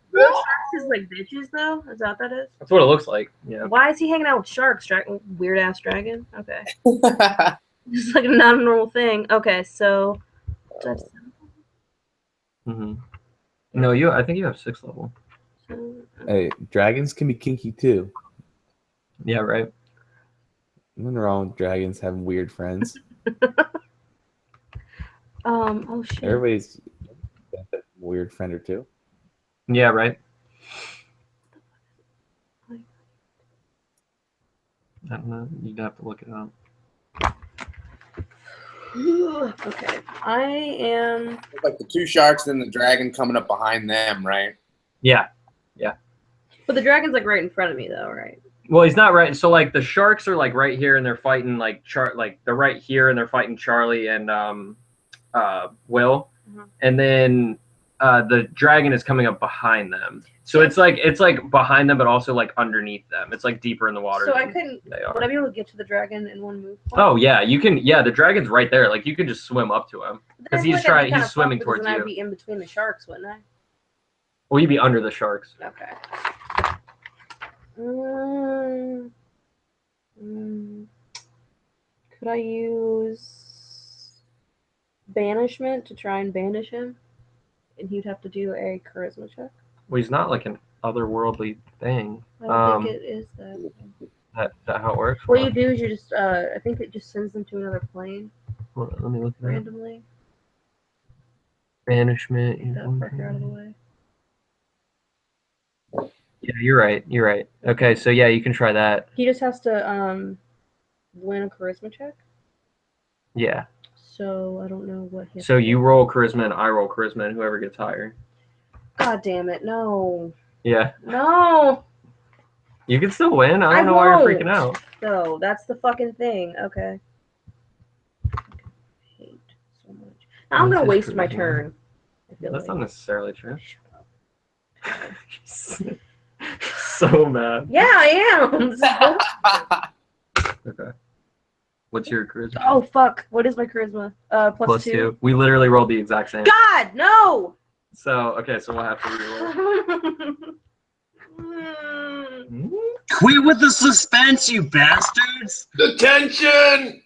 B: Is like bitches though? Is that what that is?
A: That's what it looks like. Yeah.
B: Why is he hanging out with sharks? Weird ass dragon. Okay. It's like not a normal thing. Okay, so.
A: Mm-hmm. No, I think you have 6th level.
D: Hey, dragons can be kinky too.
A: Yeah, right.
D: Nothing wrong with dragons having weird friends.
B: Oh shit.
D: Everybody's got a weird friend or two.
A: Yeah, right. I don't know. You'd have to look it up.
B: Okay, I am.
F: Like the 2 sharks and the dragon coming up behind them, right?
A: Yeah.
B: But the dragon's like right in front of me, though, right?
A: Well, he's not right. So like the sharks are like right here, and they're fighting like they're right here, and they're fighting Charlie and Will, and then the dragon is coming up behind them. So it's like behind them, but also like underneath them. It's like deeper in the water.
B: So I couldn't. Would I be able to get to the dragon in one move?
A: Oh yeah, you can. Yeah, the dragon's right there. Like you can just swim up to him because he's swimming towards you.
B: I'd be in between the sharks, wouldn't I?
A: Well, you'd be under the sharks.
B: Okay. Could I use banishment to try and banish him? And he'd have to do a charisma check.
A: Well, he's not like an otherworldly thing.
B: I don't think it is that.
A: That how it works?
B: What you do is you just, I think it just sends them to another plane.
A: Well, let me look at
B: randomly.
A: Banishment.
B: Get that fucker out of the way.
A: Yeah, you're right. You're right. Okay, so yeah, you can try that.
B: He just has to win a charisma check.
A: Yeah.
B: So I don't know what.
A: So you roll charisma and I roll charisma, and whoever gets higher.
B: God damn it! No.
A: Yeah.
B: No.
A: You can still win. I don't know why you're freaking out.
B: No, that's the fucking thing. Okay. I hate so much. Now I'm gonna waste my turn.
A: That's not necessarily true. So mad.
B: Yeah, I am.
A: Okay. What's your charisma?
B: Oh fuck! What is my charisma? Plus 2.
A: We literally rolled the exact same.
B: God, no!
A: So okay, so we'll have to reroll.
C: Quit with the suspense, you bastards!
E: Detention!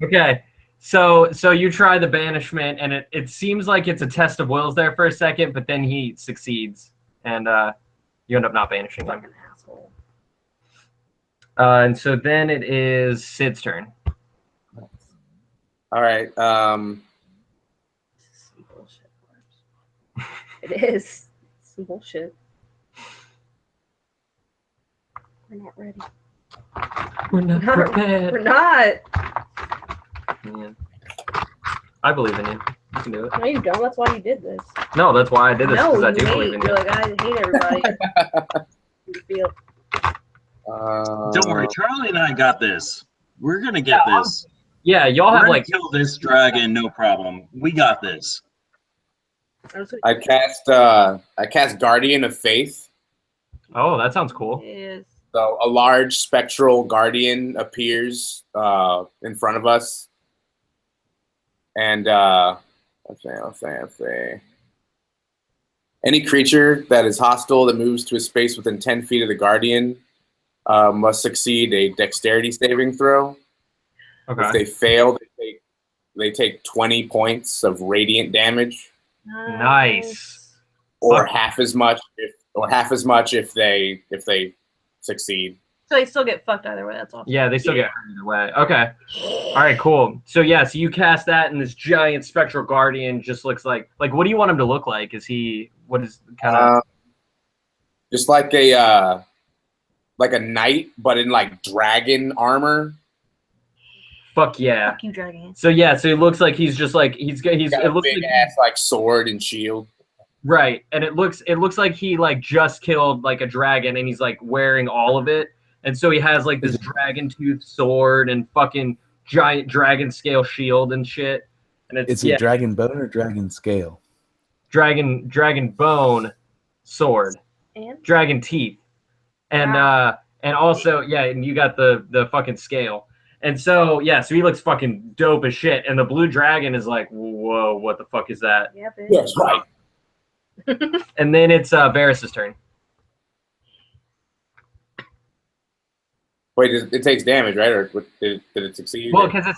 A: Okay, so you try the banishment, and it seems like it's a test of wills there for a second, but then he succeeds, and you end up not banishing him.
B: Fucking asshole.
A: And so then it is Sid's turn.
F: All right.
B: Some bullshit. It is some bullshit. We're not ready.
A: We're not prepared.
B: We're not.
A: Yeah. I believe in you. You can do it.
B: No, you don't. That's why you did this.
A: No, that's why I did this,
B: No,
A: because I
B: you
A: do
B: hate.
A: believe in
B: You're
A: you.
B: like, I hate everybody. You feel.
C: Don't worry, Charlie and I got this. We're gonna get this.
A: Yeah, y'all have like
C: kill this dragon, no problem. We got this.
F: I cast Guardian of Faith.
A: Oh, that sounds cool.
B: Is.
F: So a large spectral guardian appears in front of us, and let's say any creature that is hostile that moves to a space within 10 feet of the guardian must succeed a dexterity saving throw.
A: Okay.
F: If they fail, they take 20 points of radiant damage.
A: Nice.
F: Or half as much if they succeed.
B: So they still get fucked either way. That's awesome.
A: Yeah, they still get hurt either way. Okay. All right, cool. So yeah, so you cast that, and this giant spectral guardian just looks like what do you want him to look like? Is he what is kind of
F: just like a knight, but in like dragon armor.
A: Fuck yeah.
B: Fuck you, dragon.
A: So yeah, so it looks like he's just like he's
F: got
A: it looks
F: big
A: like
F: ass like sword and shield.
A: right, and it looks like he like just killed like a dragon, and he's like wearing all of it, and so he has like this dragon tooth sword and fucking giant dragon scale shield and shit, and
D: Is it dragon bone or dragon scale?
A: Dragon bone sword,
B: And
A: dragon teeth, and also yeah, and you got the fucking scale. And so, yeah, so he looks fucking dope as shit. And the blue dragon is like, whoa, what the fuck is that?
B: yeah, bitch.
F: Yes, right.
A: And then it's Varus's turn.
F: Wait, it takes damage, right? Or did it succeed?
A: Well, because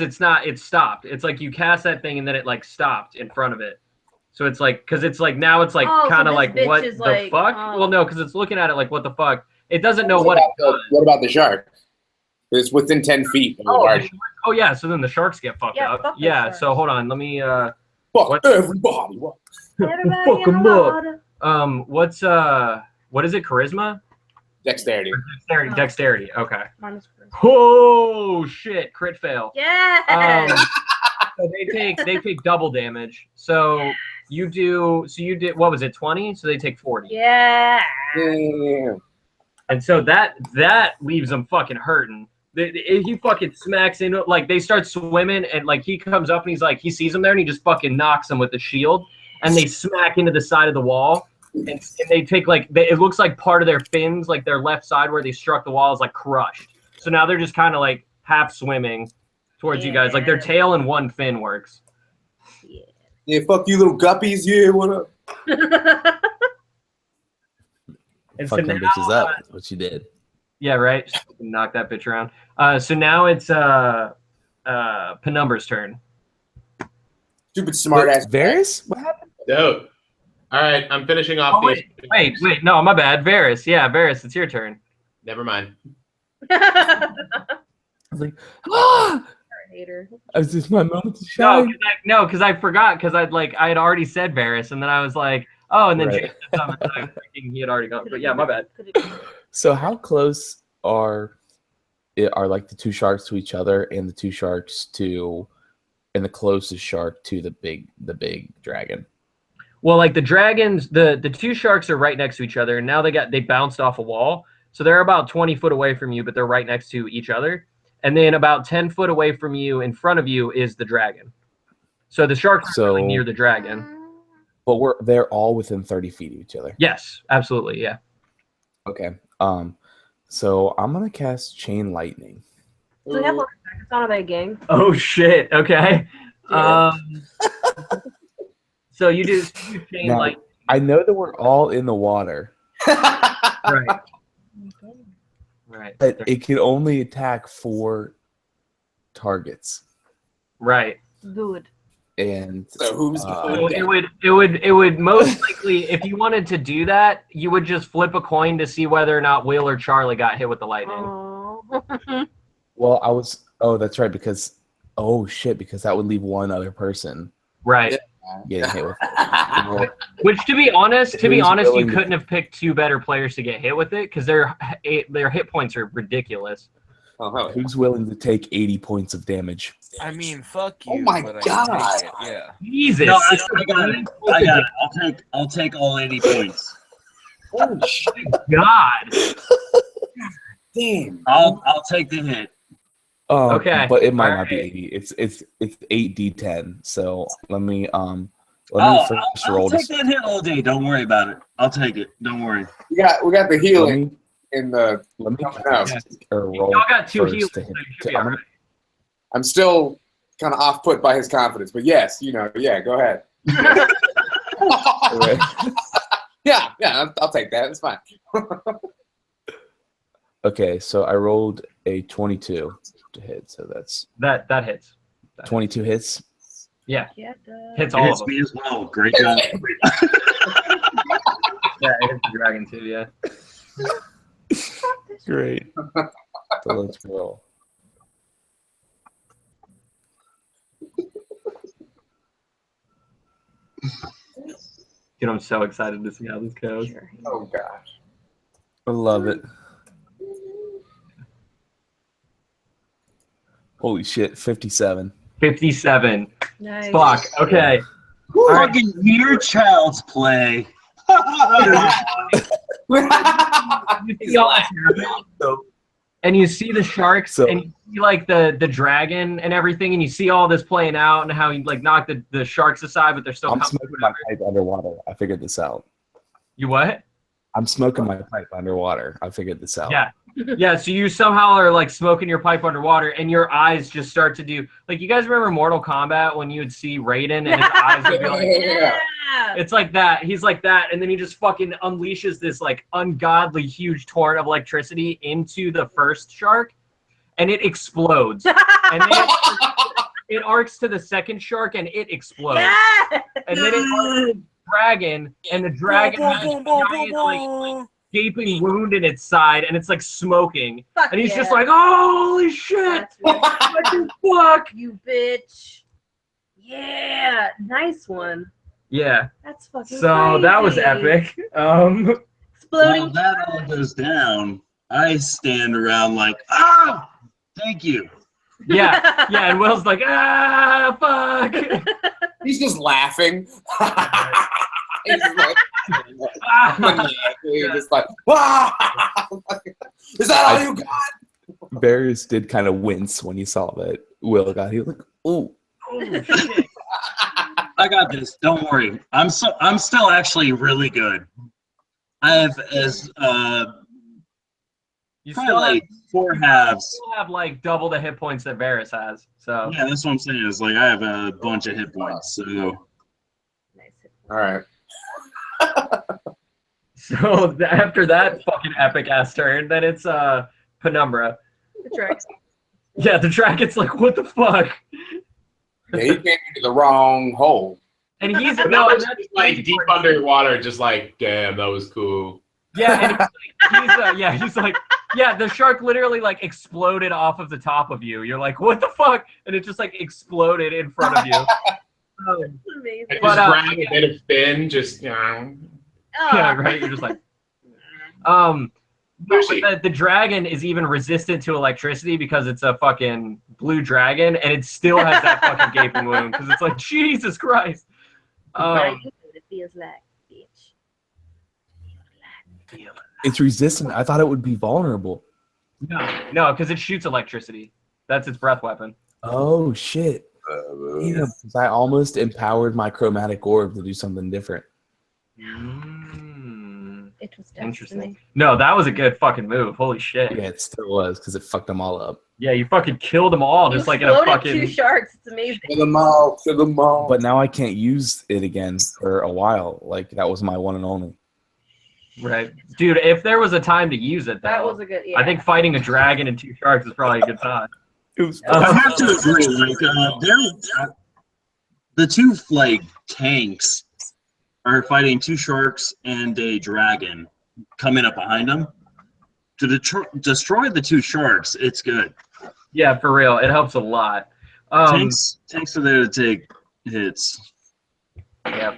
A: it's stopped. It's like you cast that thing and then it like stopped in front of it. So it's like, because it's like, now it's like kind of like, what the
B: like,
A: fuck? Well, no, because it's looking at it like, what the fuck? It doesn't know what it does.
F: What about the shark? It's within 10 feet of the guardian.
A: Oh, yeah, so then the sharks get fucked
B: Yeah,
A: up.
B: fuck those
A: Yeah,
B: sharks.
A: so hold on, let me,
F: Fuck
A: what?
F: everybody. What?
B: Everybody
A: Fuck
B: in
A: 'em
B: the
A: up.
B: water.
A: What is it, charisma?
F: Dexterity.
A: Dexterity, okay.
B: Minus charisma.
A: Oh shit! Crit fail.
B: Yes.
A: So they take double damage. So you did what was it? 20. So they take 40.
B: Yeah.
F: Yeah.
A: And so that leaves them fucking hurting. He fucking smacks into it. Like, they start swimming, and like he comes up and he's like, he sees them there, and he just fucking knocks them with the shield, and they smack into the side of the wall, and they take like it looks like part of their fins, like their left side where they struck the wall, is like crushed. So now they're just kind of like half swimming towards you guys. Like their tail and one fin works.
F: Yeah, fuck you, little guppies. Yeah, what up?
A: And
D: Fuck
A: so
D: them
A: now,
D: bitches up. That's what you did.
A: Yeah, right. Just knock that bitch around. So now it's Penumbra's turn.
F: Stupid smart ass.
D: Varus? What happened?
E: Dope. All right, I'm finishing off
A: Oh, wait. No, my bad. Varus. Yeah, Varus, it's your turn.
E: Never mind.
D: I was like, ah!
B: Hater.
D: Is this my moment to shine?
A: No, because I forgot, because I had already said Varus, and then I was like, oh, and then
D: Right.
A: James said something, and I'm thinking he had already gone. But yeah, my bad.
D: So how close are like the two sharks to each other, and the two sharks and the closest shark to the big dragon?
A: Well, like the dragons, the two sharks are right next to each other, and now they bounced off a wall, so they're about 20 foot away from you, but they're right next to each other. And then about 10 foot away from you, in front of you, is the dragon. So the sharks are really near the dragon.
D: But they're all within 30 feet of each other.
A: Yes, absolutely, yeah.
D: Okay. So I'm gonna cast Chain Lightning.
B: So we have it's not a big game.
A: Oh shit. Okay.
B: Yeah.
A: So you do chain
D: Now,
A: lightning.
D: I know that we're all in the water,
A: Right. Right.
D: but it can only attack 4 targets.
A: Right.
B: Good.
D: And
F: So who's
A: So it would most likely, if you wanted to do that, you would just flip a coin to see whether or not Will or Charlie got hit with the lightning.
B: Oh.
D: well, that's right, because because that would leave one other person
A: Right.
D: getting hit with it.
A: Which, to be honest, you
D: willing to-
A: couldn't have picked 2 better players to get hit with it, because their hit points are ridiculous.
F: Oh, hell yeah.
D: Who's willing to take 80 points of damage?
G: I mean, fuck you.
F: Oh my
G: but
F: God.
G: I can take it, yeah.
A: Jesus.
C: No, I got it. I'll take all 80 points.
F: Holy shit.
A: God.
F: Damn.
C: I'll take the hit.
A: Okay.
D: But it might
A: All
D: not be
A: right.
D: 80. It's 8d10. So let me
C: I'll
D: first roll
C: take
D: this.
C: that hit all day. Don't worry about it. I'll take it. Don't worry.
F: We got the
D: Let
F: healing
D: me
F: in the.
D: let me
F: Coming out.
D: cast or roll
A: Y'all got 2
D: first
A: heals,
D: to
A: so
D: hit.
A: you should be all right.
F: I'm still kind of off put by his confidence, but yes, yeah, go ahead. Yeah, I'll take that. It's fine.
D: Okay, so I rolled a 22 to hit. So that's
A: That hits.
D: 22 hits.
A: Yeah.
B: Yeah,
A: Hits
C: It
A: all of
C: hits
A: them.
C: me as well. Great job.
A: Yeah, it hits the dragon too, yeah.
D: Great. So let's roll.
A: Dude, I'm so excited to see how this goes.
F: Oh gosh.
D: I love it. Holy shit, 57.
A: 57.
B: Nice.
A: Fuck. Okay.
C: Fucking your child's play.
A: You see all that, and you see the sharks,
D: So-
A: and you see like the dragon and everything, and you see all this playing out, and how you like knock the sharks aside, but they're still
D: I'm
A: coming.
D: smoking my pipe underwater. I figured this out.
A: You what?
D: I'm smoking my pipe underwater. I figured this out.
A: Yeah. Yeah, so you somehow are like smoking your pipe underwater, and your eyes just start to do like, you guys remember Mortal Kombat when you would see Raiden and his eyes would be like,
B: Yeah.
A: it's like that. He's like that, and then he just fucking unleashes this like ungodly huge torrent of electricity into the first shark, and it explodes. And then it arcs to the second shark, and it explodes.
B: Yeah.
A: And then it arcs to the dragon, and the dragon has a giant like gaping wound in its side, and it's like smoking.
B: Fuck
A: And he's
B: yeah.
A: just like, holy shit!
B: That's right.
A: What the fuck?
B: You bitch. Yeah. Nice one.
A: Yeah.
B: That's fucking
A: So that was
B: crazy.
A: epic.
C: While
B: Exploding.
C: that all goes down, I stand around like, ah, thank you.
A: Yeah. Yeah. And Will's like, ah, fuck.
F: He's just laughing. He's just like, maniacally, just like, "Ah!" Is that all you got?
D: Varus did kind of wince when he saw that Will got. He was like, "Ooh,
A: Oh, shit.
C: I got this. Don't worry. I'm still actually really good. I have
A: You
C: probably
A: still
C: like
A: have,
C: 4
A: you
C: halves.
A: still have like double the hit points that Varus has. So
C: Yeah, that's what I'm saying. Is like I have a bunch of hit points. So
B: Nice.
F: All right.
A: so after that fucking epic ass turn, then it's Penumbra.
B: The dragon.
A: Yeah, the dragon's like, what the fuck?
F: Yeah, he came into the wrong hole.
A: And he's
E: But
A: no,
E: no,
A: and
E: it's
A: that's
E: just like
A: crazy
E: deep
A: part.
E: underwater, just like, damn, that was cool.
A: Yeah, and he's like, yeah, the shark literally like exploded off of the top of you. You're like, what the fuck? And it just like exploded in front of you.
B: Amazing.
E: I
A: But,
E: just grabbed a bit of fin, just,
A: yeah,
B: Ah.
A: right. You're just like, but the dragon is even resistant to electricity because it's a fucking blue dragon, and it still has that fucking gaping wound because it's like, Jesus Christ.
B: It feels like, bitch.
D: it's resistant. I thought it would be vulnerable."
A: No, because it shoots electricity. That's its breath weapon.
D: Oh shit! Yeah, 'cause I almost empowered my chromatic orb to do something different.
B: It was
A: Interesting.
B: destiny.
A: No, that was a good fucking move. Holy shit.
D: Yeah, it still was because it fucked them all up.
A: Yeah, you fucking killed them all just
B: You
A: like in a
B: exploded
A: fucking.
B: 2 sharks. It's amazing.
F: To the mall. To the mall.
D: But now I can't use it again for a while. Like that was my one and only.
A: Right. Dude, if there was a time to use it, though,
B: That was a good. Yeah.
A: I think fighting a dragon and 2 sharks is probably a good time.
D: It was.
C: I have to agree. Like the 2 like tanks are fighting 2 sharks and a dragon coming up behind them. To destroy the 2 sharks, it's good.
A: Yeah, for real. It helps a lot.
C: Tanks are there to take hits.
A: Yeah.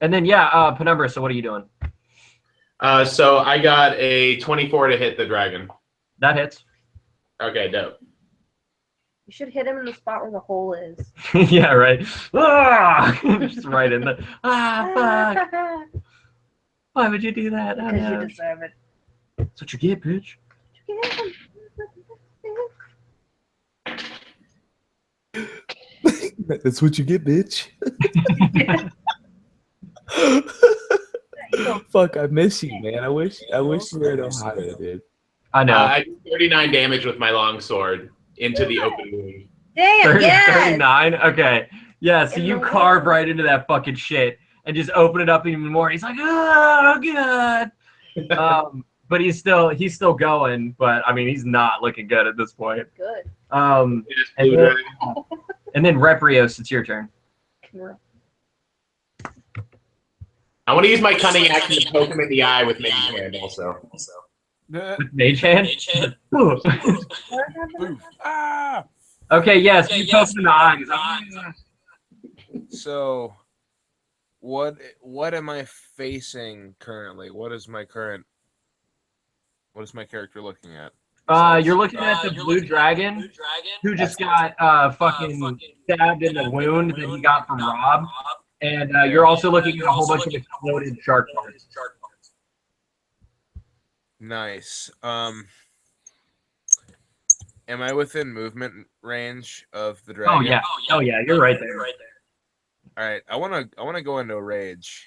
A: And then, yeah, Penumbra, so what are you doing?
E: So I got a 24 to hit the dragon.
A: That hits.
E: Okay, dope.
B: You should hit him in the spot where the hole is.
A: Yeah, right. Ah! Just right in the. Ah, fuck. Why would you do that? Oh,
B: Because
A: no.
B: you deserve it.
A: That's what you get, bitch.
D: That's what you get, bitch. Fuck, I miss you, man. I wish you were in Ohio, dude.
A: I know.
E: I did 39 damage with my longsword into the open wound.
B: Damn,
A: 30,
B: yes!
A: 39? Okay. Yeah, so
B: In
A: you
B: the
A: carve
B: wound.
A: right into that fucking shit and just open it up even more. He's like, oh, God. But he's still going, but I mean, he's not looking good at this point.
B: Good.
A: And
E: Blue
A: then,
E: dragon.
A: and then Reprios, it's your turn.
E: I want to use my cunning action to poke him in the eye with Mage Hand also.
A: With Mage Hand? Ooh.
G: Ah!
A: Okay, yes, you poke him in the eye. He's like,
G: So, what am I facing currently? What is my character looking at?
A: you're looking at the blue dragon who just got fucking stabbed in the wound that he got from Rob. And you're also looking at a whole bunch of exploded shark parts.
G: Nice. Am I within movement range of the dragon?
A: Oh yeah, you're right there.
G: All right. I wanna go into rage,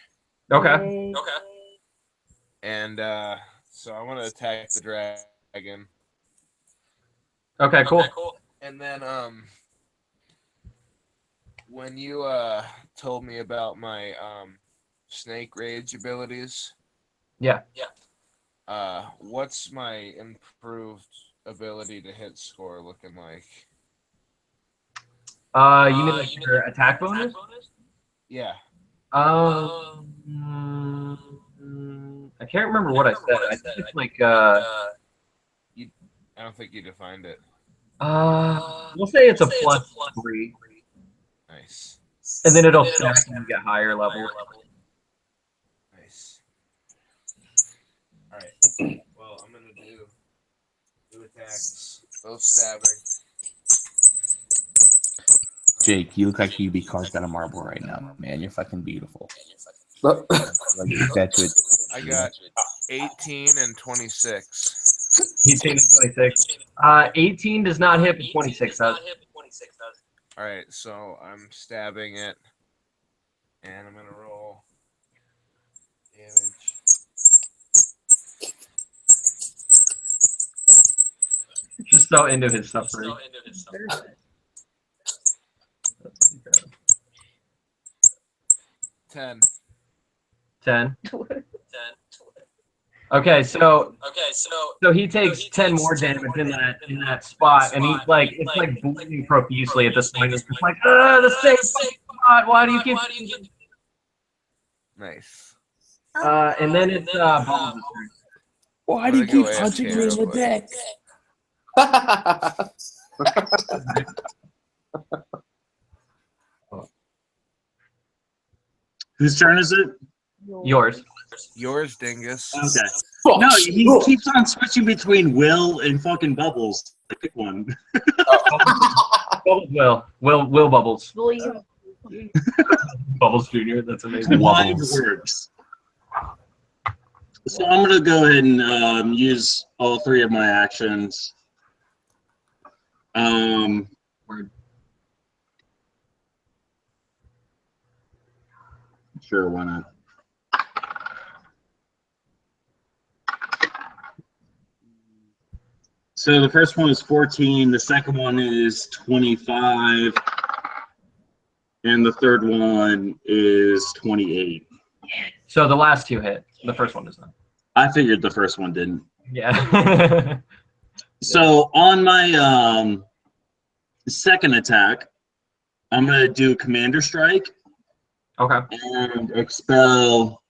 A: Okay.
G: and so I want to attack the dragon.
A: Okay, cool.
G: And then when you told me about my snake rage abilities,
A: Yeah.
G: what's my improved ability to hit score looking like?
A: You mean like your attack bonus?
G: Yeah.
A: I can't remember what I said. I think it's like
G: I don't think you defined it.
A: we'll say it's a +3,
G: Nice.
A: and then it'll stack when you get higher level.
G: Nice. All right. Well, I'm gonna do 2 attacks, both stabbing.
D: Jake, you look like you'd be carved out of marble right now, man. You're fucking beautiful.
G: I got 18 and 26.
A: 18 and 26. 18 does not hit, but 26 does.
G: All right, so I'm stabbing it, and I'm gonna roll damage.
A: Just so into his suffering.
G: 10.
A: 10. Okay, so he takes 10 more damage in that spot, and he's like, it's like bleeding profusely at this point. It's just like, the same spot. Why do you keep?
G: Nice.
A: And then it's Bubbles' turn.
D: Why do you keep punching me in the dick?
C: Whose turn is it?
A: Yours.
G: Yours, dingus.
C: Okay. No, he keeps on switching between Will and fucking Bubbles. Pick one.
A: Bubbles Will Bubbles.
B: William.
A: Bubbles Jr. That's amazing.
C: Wide works. So I'm gonna go ahead and use all three of my actions. Sure, why not? So the first one is 14, the second one is 25, and the third one is 28.
A: So the last two hit. The first one does not.
C: I figured the first one didn't.
A: Yeah.
C: So on my second attack, I'm going to do Commander Strike.
A: Okay.
C: And expel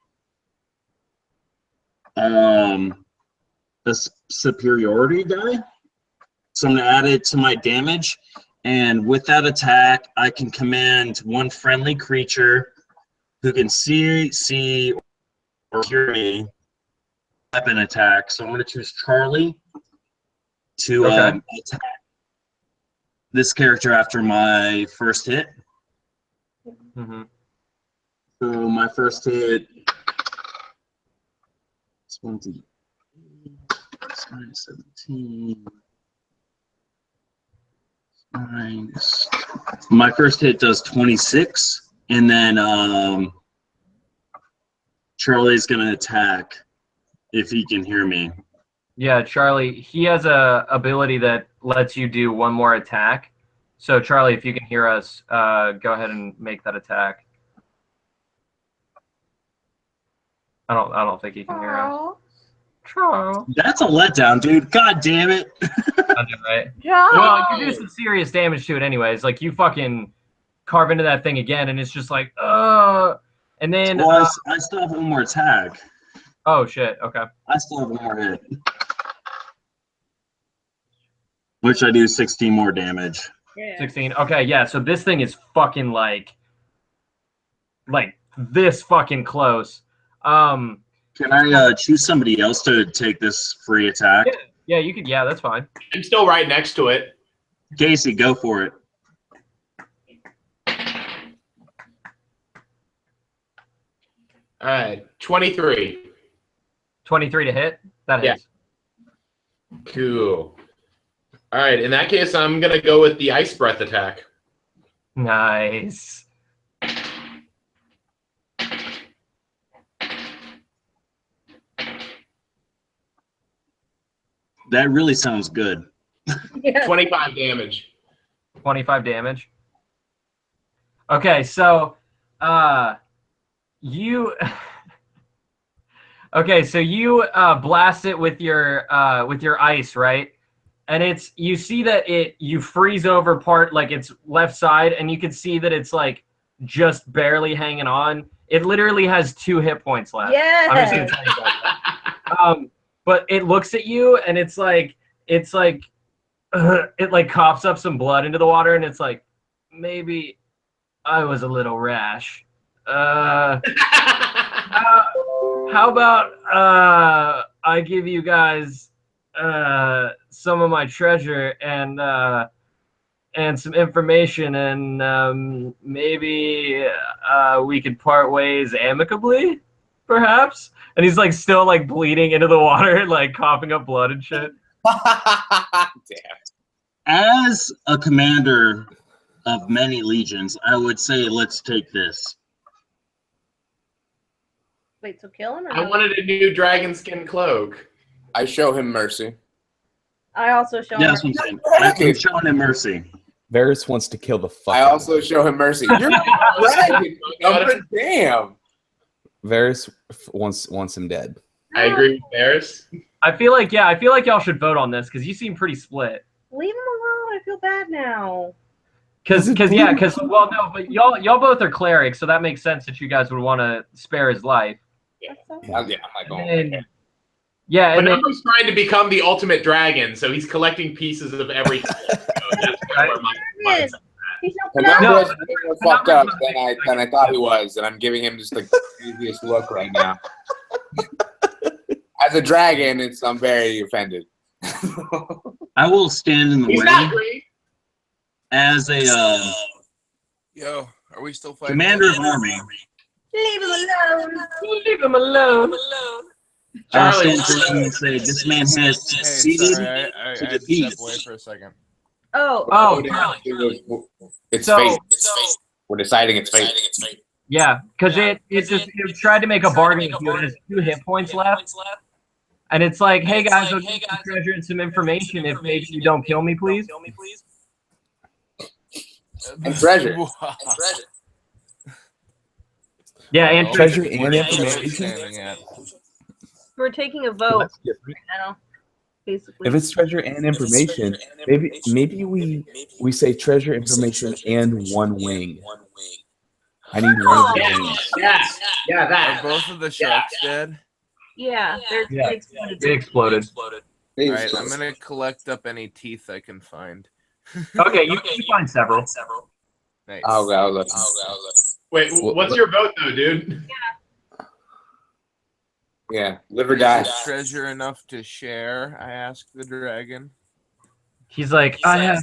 C: a superiority die. So I'm going to add it to my damage. And with that attack, I can command one friendly creature who can see, or hear me weapon attack. So I'm going to choose Charlie to attack this character after my first hit.
A: Mm-hmm.
C: So my first hit is 20, 17. My first hit does 26, and then Charlie's gonna attack if he can hear me.
A: Yeah, Charlie, he has a ability that lets you do one more attack. So Charlie, if you can hear us, go ahead and make that attack. I don't think he can hear us.
C: That's a letdown, dude. God damn it.
A: Right? Well, you do some serious damage to it anyways. Like, you fucking carve into that thing again, and it's just like, and then...
C: Well, I still have one more attack.
A: Oh, shit. Okay.
C: I still have one more hit. Which I do 16 more damage.
B: Yeah.
A: 16. Okay, yeah, so this thing is fucking, like this fucking close. Can
C: I choose somebody else to take this free attack?
A: Yeah, you could. Yeah, that's fine.
E: I'm still right next to it.
C: Casey, go for it.
E: All right, 23.
A: 23 to hit? That hits.
E: Yeah. Cool. All right, in that case, I'm going to go with the Ice Breath attack.
A: Nice.
C: That really sounds good.
B: Yeah.
E: 25 damage.
A: 25 damage. Okay, so you okay, so you blast it with your ice, right? And you see that you freeze over part, like its left side, and you can see that it's like just barely hanging on. It literally has 2 hit points left.
B: Yeah.
A: I'm just gonna tell you about that. But it looks at you, and it's like it like coughs up some blood into the water, and it's like, maybe I was a little rash. How about I give you guys some of my treasure, and and some information, and maybe we could part ways amicably, perhaps. And he's like still like bleeding into the water, like coughing up blood and shit.
F: Damn.
C: As a commander of many legions, I would say let's take this.
B: Wait, so kill him? Or
E: I
B: no?
E: wanted a new dragon skin cloak.
F: I show him mercy.
B: I also show him.
C: Yeah, that's what I'm saying. I'm showing him mercy.
D: Varus wants to kill the fuck.
F: I
D: out of
F: also
D: him.
F: show him mercy. You're dragon. Damn.
D: Varus wants him dead.
E: I agree with Varus.
A: I feel like y'all should vote on this because you seem pretty split.
B: Leave him alone. I feel bad now.
A: Because well, no, but y'all both are clerics, so that makes sense that you guys would want to spare his life.
F: Yeah, I'm not going.
A: And, yeah, and then,
E: Penumbra's trying to become the ultimate dragon, so he's collecting pieces of everything. So that's kind of where my mind's at.
F: Penumbra's more fucked up than I thought he was, and I'm giving him just like the easiest look right now. As a dragon, I'm very offended.
C: I will stand in the
E: He's
C: way
E: not great.
C: as a
G: Yo, are we still fighting?
C: commander of army.
B: Leave him alone.
A: leave him alone.
C: I'll
E: Charlie,
C: stand first and say this man has
G: Hey,
C: succeeded
G: sorry, I
C: to
G: had to
C: defeat.
G: step away for a second.
A: Oh,
F: It's
A: So-
F: fate. We're deciding it's fate.
A: yeah, because it tried to make a bargain with you. It has 2 hit points left, and it's like, hey guys, I'll give you some treasure and some information if maybe you don't kill me, please.
F: And treasure.
A: Yeah, and
G: Oh,
D: treasure
G: where
D: and
G: are you
D: information.
G: standing at?
B: We're taking a vote
D: That's different.
B: now, basically.
D: If it's treasure and information, maybe we say treasure, information, and 1 wing. I need 1 of the wings.
E: Yeah,
G: Are
E: that.
G: both of the sharks dead?
B: Yeah, they're
A: Yeah.
B: exploded.
A: it exploded.
G: All right, I'm gonna collect up any teeth I can find.
A: Okay, you find several.
G: Nice.
F: I'll look.
E: Wait, what's your vote though, dude?
F: Yeah, live or die.
G: Is treasure enough to share? I asked the dragon.
A: He's like, I have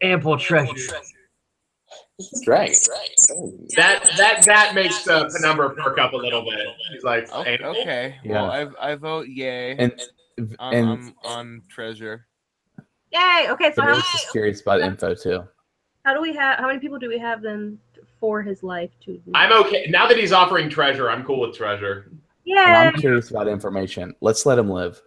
A: ample treasure.
F: Dragon.
E: That makes Penumbra perk up a little bit. He's like,
G: Oh,
E: hey,
G: okay.
D: Yeah.
G: Well, I vote yay
D: And
G: on treasure.
B: Yay! Okay, so
D: Varus is curious about info too.
B: how many people do we have then for his life to?
E: I'm okay. Now that he's offering treasure, I'm cool with treasure.
D: And
B: Yay!
D: I'm curious about information. Let's let him live.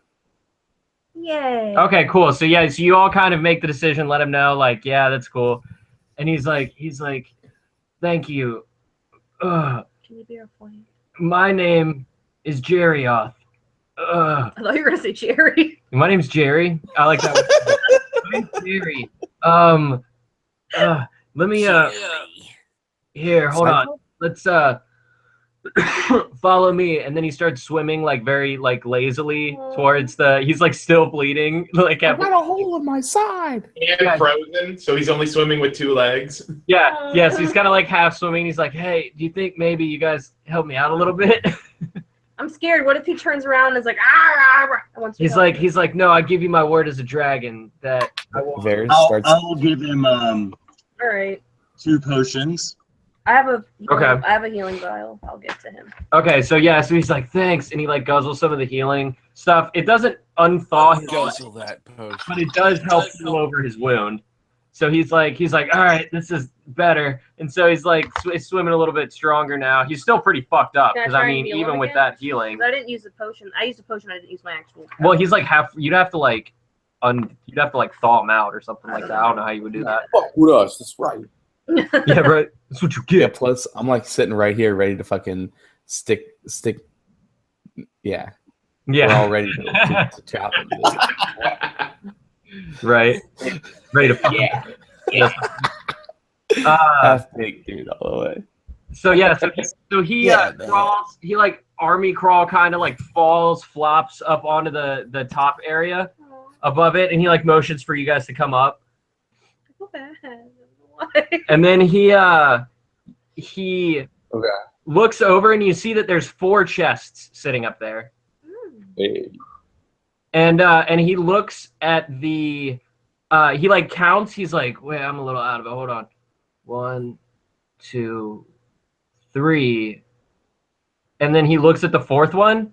B: Yay!
A: Okay, cool. So yeah, so you all kind of make the decision, let him know, like, yeah, that's cool. And he's like, thank you.
B: Can you be our flank?
A: My name is Jerrioth.
B: I thought you were gonna say Jerry.
A: My name's Jerry. I like that. My name's Jerry. Let me here, hold on. Let's follow me. And then he starts swimming like very like lazily towards he's like still bleeding. Like
D: I got a hole in my side.
E: And frozen, so he's only swimming with 2 legs.
A: yeah, so he's kind of like half swimming. He's like, hey, do you think maybe you guys help me out a little bit?
B: I'm scared. What if he turns around and is like, ah,
A: He's like, no, I give you my word as a dragon that I won't.
D: Varus
C: I
D: starts.
C: will give him
B: all right.
C: 2 potions.
B: I have a
A: Okay.
B: healing vial. I'll get to him.
A: Okay, so yeah, so he's like, thanks, and he like guzzles some of the healing stuff. It doesn't unthaw his
G: Guzzle that potion.
A: but it does help heal over his wound. So he's like, all right, this is better. And so he's like swimming a little bit stronger now. He's still pretty fucked up
B: Can I
A: because
B: try
A: I
B: and
A: mean,
B: heal
A: even
B: him
A: with
B: again?
A: that healing.
B: I didn't use the potion. I used a potion. I didn't use my actual.
A: Well, he's like you'd have to like thaw him out or something like that. I don't know how you would do that.
F: Fuck with us. That's right.
A: Yeah, right. That's what you
D: Yeah.
A: get.
D: Plus, I'm like sitting right here, ready to fucking stick. Yeah. We're all
A: Yeah,
D: ready to chop him.
A: right. Ready to fuck.
B: Yeah.
D: Half big dude all the way.
A: So yeah, so he
D: Yeah, man.
A: crawls. He like army crawl, kind of like flops up onto the top area above it, and he like motions for you guys to come up.
B: I feel bad. Why?
A: And then he
F: Okay.
A: looks over, and you see that there's 4 chests sitting up there.
F: Hey.
A: And he looks at he like counts. He's like, wait, I'm a little out of it. Hold on. 1, 2, 3. And then he looks at the fourth one.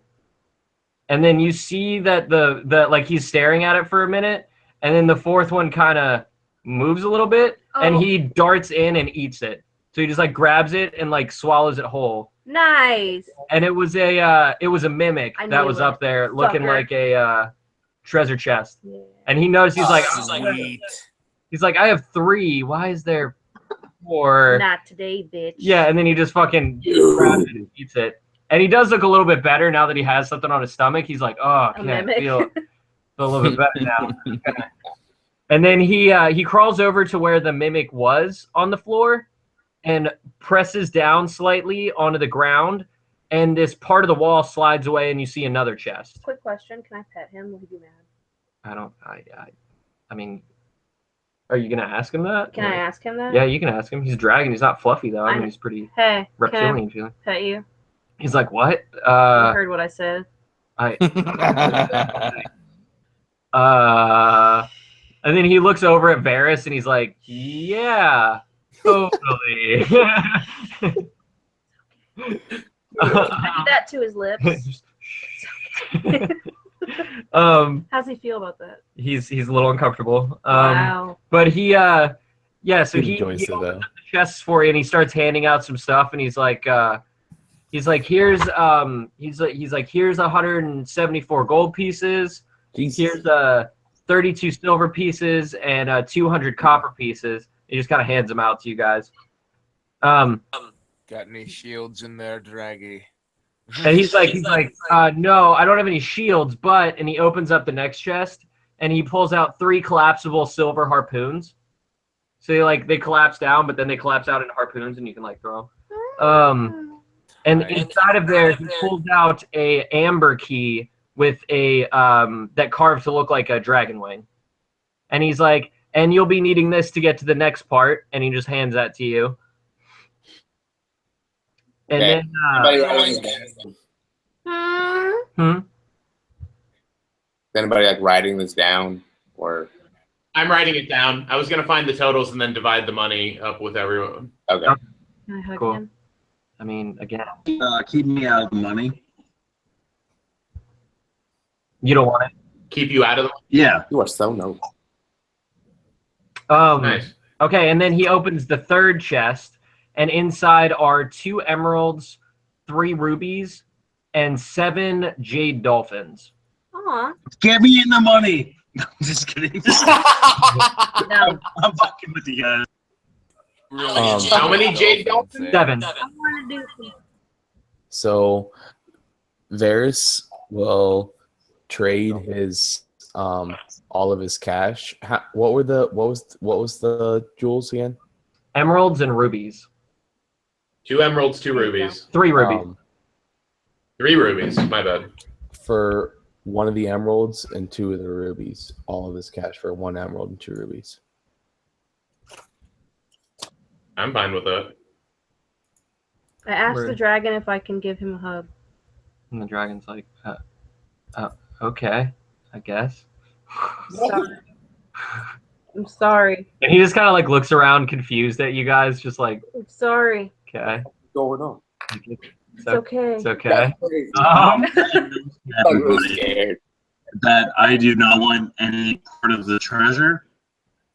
A: And then you see that the like he's staring at it for a minute. And then the fourth one kind of moves a little bit. And he darts in and eats it. So he just like grabs it and like swallows it whole.
B: Nice.
A: And it was a mimic that was up there looking like a treasure chest. Yeah. And he noticed he's like, I have 3. Why is there 4?
B: Not today, bitch.
A: Yeah, and then he just fucking grabs it and eats it. And he does look a little bit better now that he has something on his stomach. He's like, oh, I can't feel a little bit better now. And then he crawls over to where the mimic was on the floor and presses down slightly onto the ground, and this part of the wall slides away, and you see another chest.
B: Quick question: can I pet him? Will he be mad?
A: I mean, are you gonna ask him that?
B: Can I ask him that?
A: Yeah, you can ask him. He's a dragon. He's not fluffy though. I mean, he's pretty reptilian feeling.
B: Pet you?
A: He's like, what?
B: You heard what I said.
A: And then he looks over at Varus and he's like, yeah, totally.
B: I did that to his lips. How's he feel about that?
A: He's a little uncomfortable.
B: Wow.
A: But he so he
D: enjoys it though.
A: The chests for you and he starts handing out some stuff and he's like here's here's 174 gold pieces.
D: Jesus.
A: Here's 32 silver pieces and 200 copper pieces. He just kind of hands them out to you guys.
G: Got any shields in there, Draggy?
A: And he's like, no, I don't have any shields, but, and he opens up the next chest and he pulls out 3 collapsible silver harpoons. So they collapse down, but then they collapse out into harpoons and you can like throw them. And inside of there, he pulls out a amber key with a that carved to look like a dragon wing. And he's like, and you'll be needing this to get to the next part, and he just hands that to you. And then
F: Is anybody like writing this down, or?
E: I'm writing it down. I was gonna find the totals and then divide the money up with everyone.
F: Okay.
B: Can I hug
A: cool.
B: him?
A: I mean, again,
C: Keep me out of the money.
A: you don't want it.
E: Keep you out of the.
C: Yeah.
F: You are so noble.
E: Nice.
A: Okay, and then he opens the third chest, and inside are 2 emeralds, 3 rubies, and 7 jade dolphins.
B: Aw.
C: Get me in the money. No, I'm just kidding.
B: No.
C: I'm fucking with you guys.
G: Really?
E: How many jade dolphins?
A: 7.
B: I want to do some.
D: So Varus will trade his all of his cash. What was the jewels again?
A: Emeralds and rubies.
E: 2 emeralds, 2 rubies.
A: 3 rubies.
E: 3 rubies. My bad.
D: For one of the emeralds and 2 of the rubies. All of his cash for 1 emerald and 2 rubies.
E: I'm fine with it.
B: I asked the dragon if I can give him a hug.
A: And the dragon's like, okay, I guess.
B: I'm sorry.
A: And he just kind of like looks around confused at you guys, just like,
B: I'm sorry.
A: okay.
F: What's going on?
B: It's okay.
A: It's okay.
F: I'm really scared.
C: That I do not want any part of the treasure.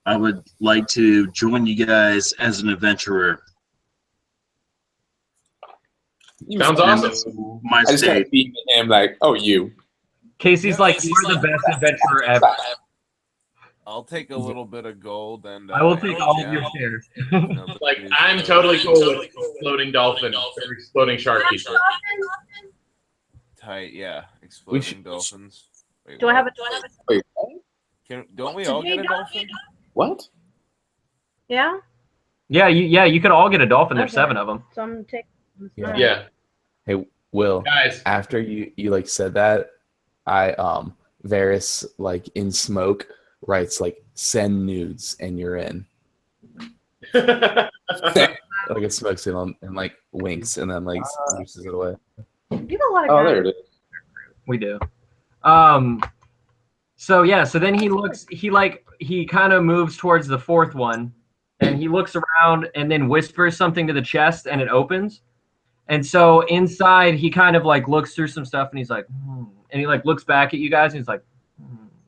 C: I would like to join you guys as an adventurer.
E: Sounds awesome.
C: My
F: I just kind
C: state.
F: of beat him like, oh, you.
A: Casey's like, you're the best adventurer ever.
G: I'll take a little bit of gold and
A: I will take all of your shares.
E: Like, I'm totally cool with exploding dolphin or exploding shark keeper.
G: Tight, yeah. Exploding dolphins. Wait,
B: Do I have a?
F: Wait,
G: don't we all get a dolphin?
F: what?
B: Yeah.
A: Yeah, you could all get a dolphin. There's
B: Okay.
A: 7 of them.
B: So I'm gonna take.
D: Yeah.
E: Yeah.
D: Hey, Will.
E: Guys.
D: After you like said that, Varus like in smoke writes like send nudes and you're in. Like it smokes it on and like winks and then like pushes it away.
B: You have a lot of.
F: Oh,
B: guys.
F: there it is.
A: We do. So yeah, so then he kind of moves towards the fourth one, and he looks around and then whispers something to the chest, and it opens. And so inside, he kind of like looks through some stuff, and he's like, and he like looks back at you guys, and he's like,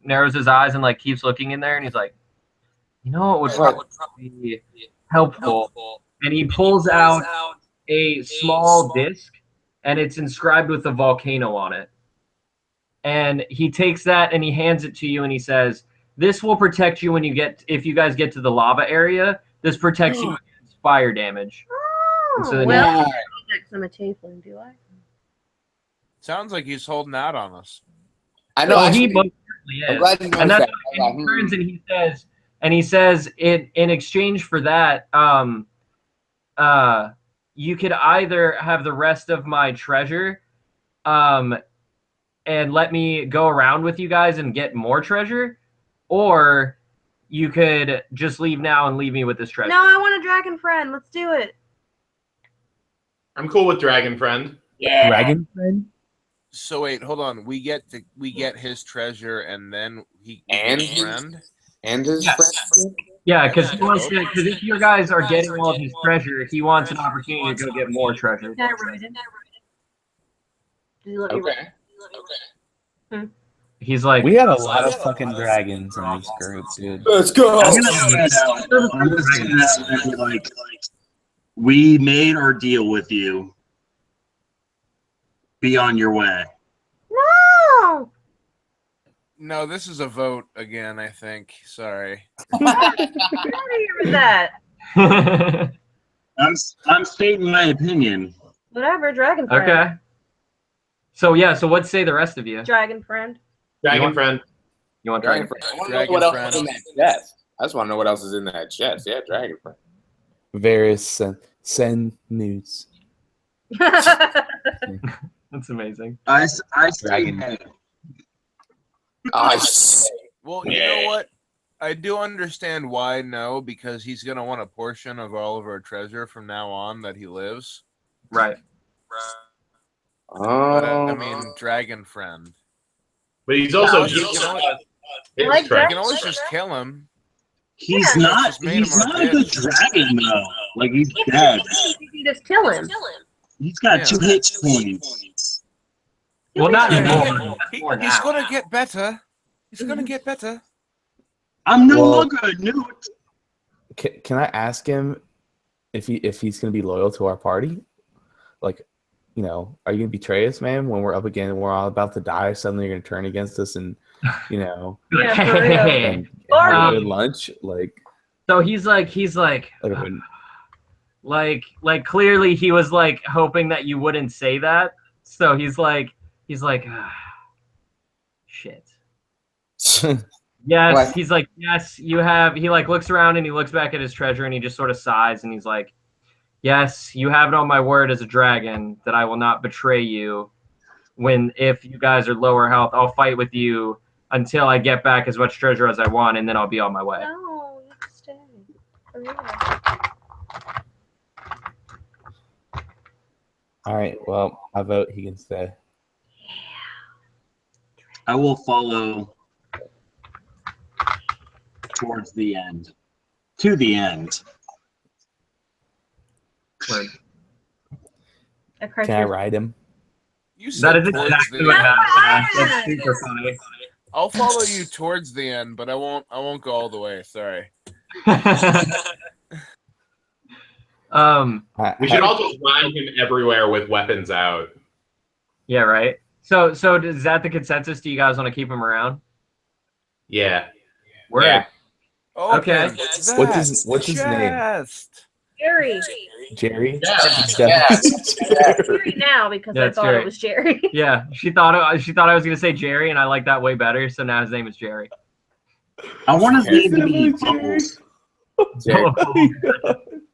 A: narrows his eyes and like keeps looking in there, and he's like, you know what would probably be helpful? And he pulls out a small disc, and it's inscribed with a volcano on it. And he takes that and he hands it to you, and he says, "This will protect you if you guys get to the lava area. This protects you against fire damage."
B: Oh,
A: so then
B: well, I'm a tiefling, do I?
G: Sounds like he's holding out on us.
F: I know.
A: Well,
F: actually,
A: he most certainly is.
F: I'm glad you
A: And
F: noticed
A: that's
F: that.
A: why he turns and he says, in exchange for that, you could either have the rest of my treasure, and let me go around with you guys and get more treasure, or you could just leave now and leave me with this treasure.
B: No, I want a dragon friend. Let's do it.
E: I'm cool with Dragon Friend.
B: Yeah.
D: Dragon friend?
G: So wait, hold on. We get his treasure, and then he
F: And
G: gets a friend.
F: And his friend.
A: Yeah, because if you guys are getting all of his treasure, he wants an opportunity to go get more treasure.
B: Can I write it? Did you let me write
F: Okay.
A: He's like,
D: We had a lot of fucking dragons in this group, dude.
F: Let's go.
C: I'm gonna say that, like, we made our deal with you. Be on your way.
B: No!
G: No, this is a vote again, I think. Sorry.
B: I'm out of here with that.
C: I'm stating my opinion.
B: Whatever, dragon friend.
A: okay. So yeah, so what say the rest of you?
B: Dragon friend.
E: Dragon Friend.
A: You want
F: Dragon
A: dragon?
F: friend. I want to know what else is in that chest. I just want to know what else is in that chest. Yeah, dragon friend.
D: Varus send nudes.
A: That's amazing.
C: I say
D: Dragon.
C: that.
G: Well, you know what? I do understand why no, because he's gonna want a portion of all of our treasure from now on that he lives.
A: Right.
G: But I mean, dragon friend.
E: But he's also
G: You know what?
E: his
B: Like
G: You
E: treasure.
G: can always just kill him.
C: He's
B: Yeah.
C: not.
G: Just made him
C: He's
G: our
C: not a good
G: bitch.
C: dragon though. Like he's dead.
B: You can just kill him.
C: He's got
G: Yeah.
C: 2 hit points.
A: Well, not
B: Yeah.
A: anymore.
G: He's
A: now.
G: gonna get better. He's gonna get better.
C: I'm no
D: Well-
C: longer a newt.
D: Can I ask him if he's gonna be loyal to our party? Like, you know, are you gonna betray us, man? When we're up again and we're all about to die, suddenly you're gonna turn against us and, you know,
B: Yeah, for real.
D: and have a good lunch, like
A: So he's like, clearly he was like hoping that you wouldn't say that. So he's like, shit. Yes,
F: What?
A: he's like, yes, you have. He like looks around and he looks back at his treasure and he just sort of sighs and he's like, yes, you have it on my word as a dragon that I will not betray you. If you guys are lower health, I'll fight with you until I get back as much treasure as I want, and then I'll be on my way.
B: No, you have to stay. For real.
D: all right, well, I vote he can stay.
C: I will follow towards the end. To the end.
A: Word.
B: A
D: Can I ride him?
G: You
A: That
G: said
A: is
G: towards
A: exactly
G: the
A: what
G: end.
A: happened. That's super funny.
G: I'll follow you towards the end, but I won't go all the way. Sorry.
E: We should all just ride him everywhere with weapons out.
A: Yeah, right. So is that the consensus? Do you guys want to keep him around?
E: Yeah.
A: Word.
C: Yeah.
A: Okay.
D: What's his name?
G: Chest.
B: Jerry.
D: Jerry?
C: Yeah.
B: Jerry now because
A: Yeah,
B: I
A: it's
B: thought
A: Jerry.
B: it was Jerry.
A: Yeah, she thought I was gonna say Jerry, and I like that way better. So now his name is Jerry.
C: I want his name to
D: Definitely
C: be Bubbles.
D: Jerry.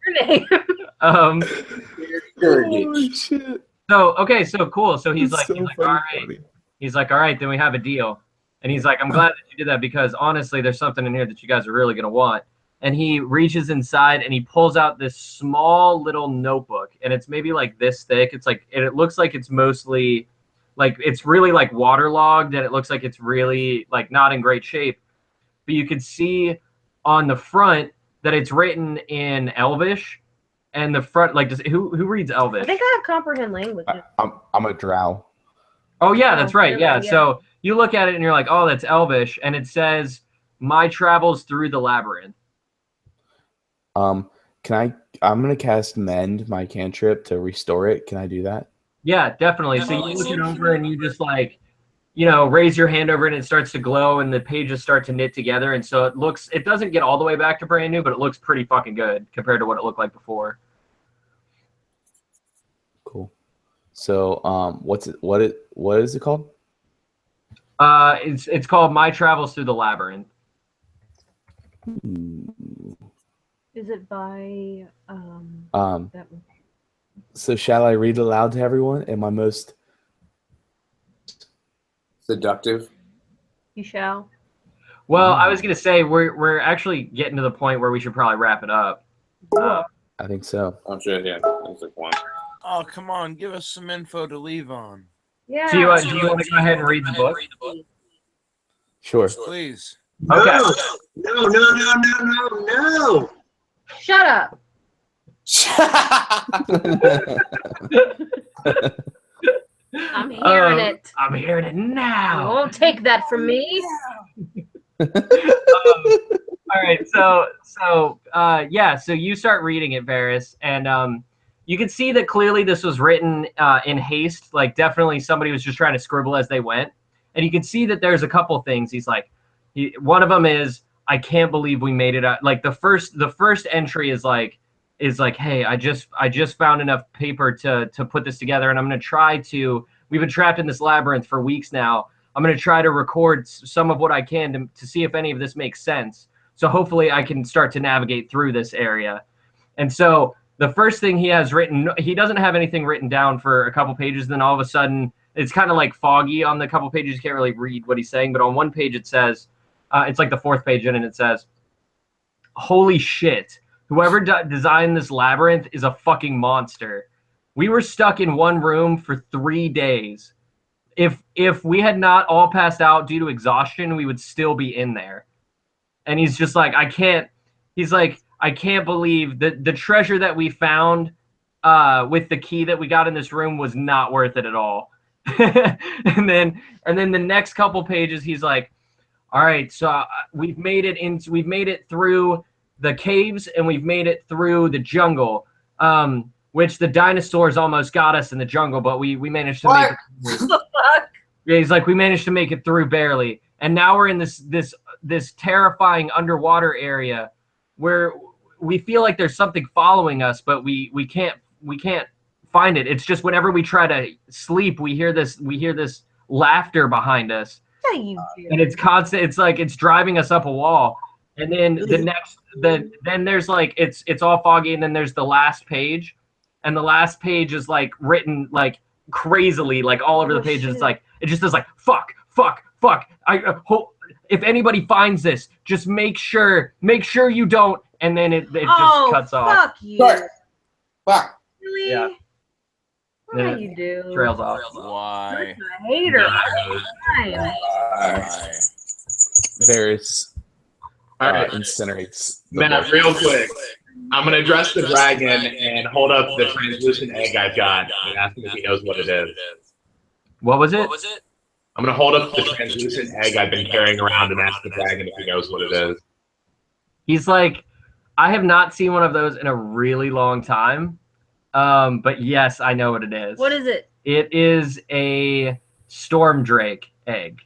B: Your name.
A: Um.
D: Holy shit.
A: So okay. So cool. So he's
D: That's
A: like,
D: so
A: all
D: fucking
A: right.
D: funny.
A: He's like, all right, then we have a deal. And he's like, I'm glad that you did that because honestly, there's something in here that you guys are really gonna want. And he reaches inside and he pulls out this small little notebook, and it's maybe like this thick. It's like, and it looks like it's mostly like it's really like waterlogged, and it looks like it's really like not in great shape. But you can see on the front that it's written in Elvish, and the front like who reads Elvish?
B: I think I have comprehend languages.
D: I'm a drow.
A: Oh yeah, that's right.
B: Really?
A: Yeah.
B: Yeah.
A: So you look at it and you're like, oh, that's Elvish, and it says my travels through the labyrinth.
D: I'm gonna cast Mend, my cantrip, to restore it. Can I do that?
A: Yeah, definitely. So you look it over and you just like, raise your hand over it and it starts to glow and the pages start to knit together. And so it doesn't get all the way back to brand new, but it looks pretty fucking good compared to what it looked like before.
D: Cool. So, what is it called?
A: It's called My Travels Through the Labyrinth.
B: Is it by that one?
D: So shall I read aloud to everyone? Am I most
F: Seductive.
B: You shall.
A: Well, I was gonna say we're actually getting to the point where we should probably wrap it up.
D: I think so.
F: I'm sure, yeah. That's like one.
G: Oh, come on, give us some info to leave on.
B: Yeah.
A: Do you want to go ahead and read the book?
D: Sure.
G: Please.
A: Okay.
C: No.
B: Shut up. I'm hearing it.
A: I'm hearing it
B: You
A: now.
B: won't take that from me.
A: All right, so you start reading it, Varus, and you can see that clearly this was written in haste. Like definitely somebody was just trying to scribble as they went, and you can see that there's a couple things. He's like, one of them is, I can't believe we made it out. Like the first entry is like, hey, I just found enough paper to put this together, and I'm gonna try to. We've been trapped in this labyrinth for weeks now. I'm gonna try to record some of what I can to see if any of this makes sense. So hopefully I can start to navigate through this area. And so the first thing he has written, he doesn't have anything written down for a couple pages. Then all of a sudden, it's kind of like foggy on the couple pages. You can't really read what he's saying. But on one page it says, it's like the fourth page in, and it says, "Holy shit! Whoever designed this labyrinth is a fucking monster. We were stuck in one room for 3 days. If we had not all passed out due to exhaustion, we would still be in there." And he's just like, I can't believe that the treasure that we found with the key that we got in this room was not worth it at all. and then the next couple pages, he's like, all right, so we've made it through the caves and we've made it through the jungle, which the dinosaurs almost got us in the jungle, but we managed to make it through.
B: What the fuck?
A: Yeah, he's like, we managed to make it through barely. And now we're in this terrifying underwater area where we feel like there's something following us, but we can't find it. It's just whenever we try to sleep, we hear this laughter behind us.
B: Yeah, you do.
A: And it's constant. It's like it's driving us up a wall. And then then there's like it's all foggy, and then there's the last page, and the last page is like written like crazily, like all over the pages.
B: Shit.
A: It's like it just is like fuck. I hope if anybody finds this, just make sure you don't. And then it just cuts off.
B: Fuck you.
F: Sorry. Fuck.
B: Really?
A: Yeah.
B: What
A: Then
B: do you do?
A: Trails off.
G: Why?
B: I hate her.
G: Why?
D: Varus
E: All right,
D: incinerates the
E: Matt,
D: book.
E: real quick. I'm gonna address the dragon and hold up the translucent egg I've got and ask him if he knows what it is.
A: What was it?
E: I'm gonna hold up the translucent egg I've been carrying around and ask the dragon if he knows what it is.
A: He's like, I have not seen one of those in a really long time. But yes, I know what it is.
B: What is it?
A: It is a storm drake egg.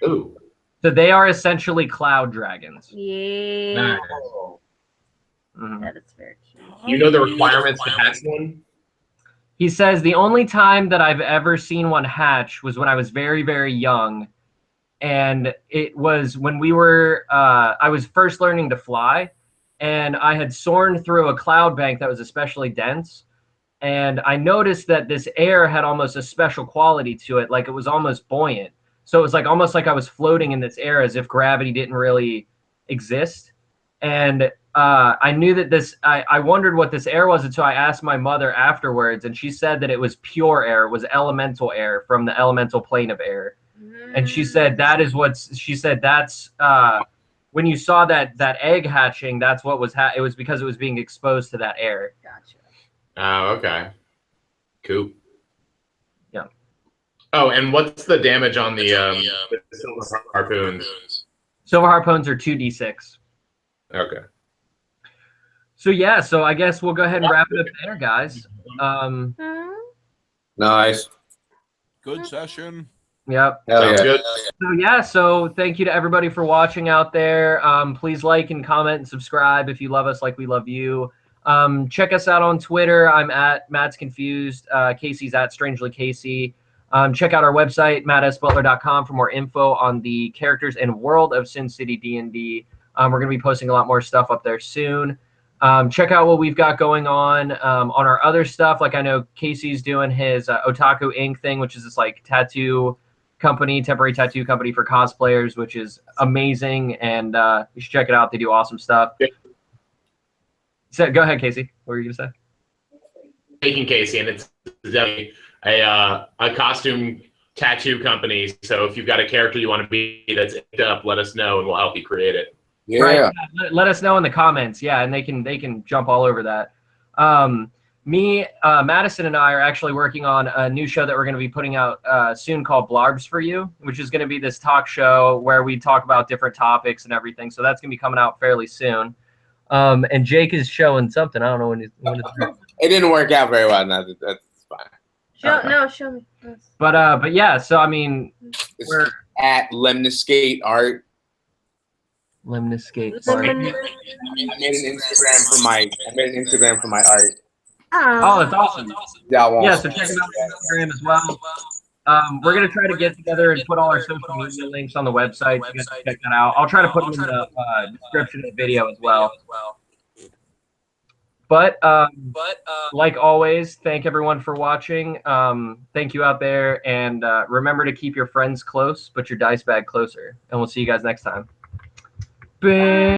E: Ooh.
A: So they are essentially cloud dragons.
B: Yeah.
A: Mhm.
B: That is very cute.
E: You know the requirements to hatch one?
A: He says the only time that I've ever seen one hatch was when I was very, very young. And it was when I was first learning to fly, and I had soared through a cloud bank that was especially dense. And I noticed that this air had almost a special quality to it, like it was almost buoyant. So it was like almost like I was floating in this air as if gravity didn't really exist. And I knew that this. I wondered what this air was until I asked my mother afterwards, and she said that it was pure air. It was elemental air from the elemental plane of air. And she said that is what's. She said that's when you saw that egg hatching. That's what was. It was because it was being exposed to that air.
B: Gotcha.
E: Oh, okay. Cool.
A: Yeah.
E: Oh, and what's the damage on the silver harpoons?
A: Silver harpoons are 2d6.
E: Okay.
A: So yeah, so I guess we'll go ahead and wrap it up there, guys.
F: Nice.
G: Good session.
A: Yep.
F: Hell
E: Sounds
F: yeah.
E: good.
A: So yeah, so thank you to everybody for watching out there. Please like and comment and subscribe if you love us like we love you. Check us out on Twitter. I'm at Matt's Confused. Casey's at Strangely Casey. Check out our website, mattsbutler.com, for more info on the characters and world of Cin City D&D. We're going to be posting a lot more stuff up there soon. Check out what we've got going on our other stuff. Like I know Casey's doing his Otaku Inc. thing, which is this like temporary tattoo company for cosplayers, which is amazing. And you should check it out. They do awesome stuff.
E: Yeah.
A: So, go ahead, Casey. What were you going to say?
E: Taking Casey, and it's definitely a costume tattoo company. So if you've got a character you want to be that's inked up, let us know and we'll help you create it.
F: Yeah.
A: Right. Let us know in the comments. Yeah, and they can jump all over that. Madison and I are actually working on a new show that we're going to be putting out soon called Blarbs for You, which is going to be this talk show where we talk about different topics and everything. So that's going to be coming out fairly soon. And Jake is showing something. I don't know when it's.
F: It didn't work out very well. No, that's fine.
B: Show me. Yes.
A: But yeah. So I mean,
F: It's
A: we're
F: at Lemniscate Art.
A: Lemniscate.
F: I made an Instagram for my art.
A: Oh, that's awesome.
F: Yeah,
A: So check them out on Instagram as well. We're going to try to get together and put all our social media links on the website. So you guys can check that out. I'll try to put them in the description of the video as well. But like always, thank everyone for watching. Thank you out there. And remember to keep your friends close, but your dice bag closer. And we'll see you guys next time. Bye.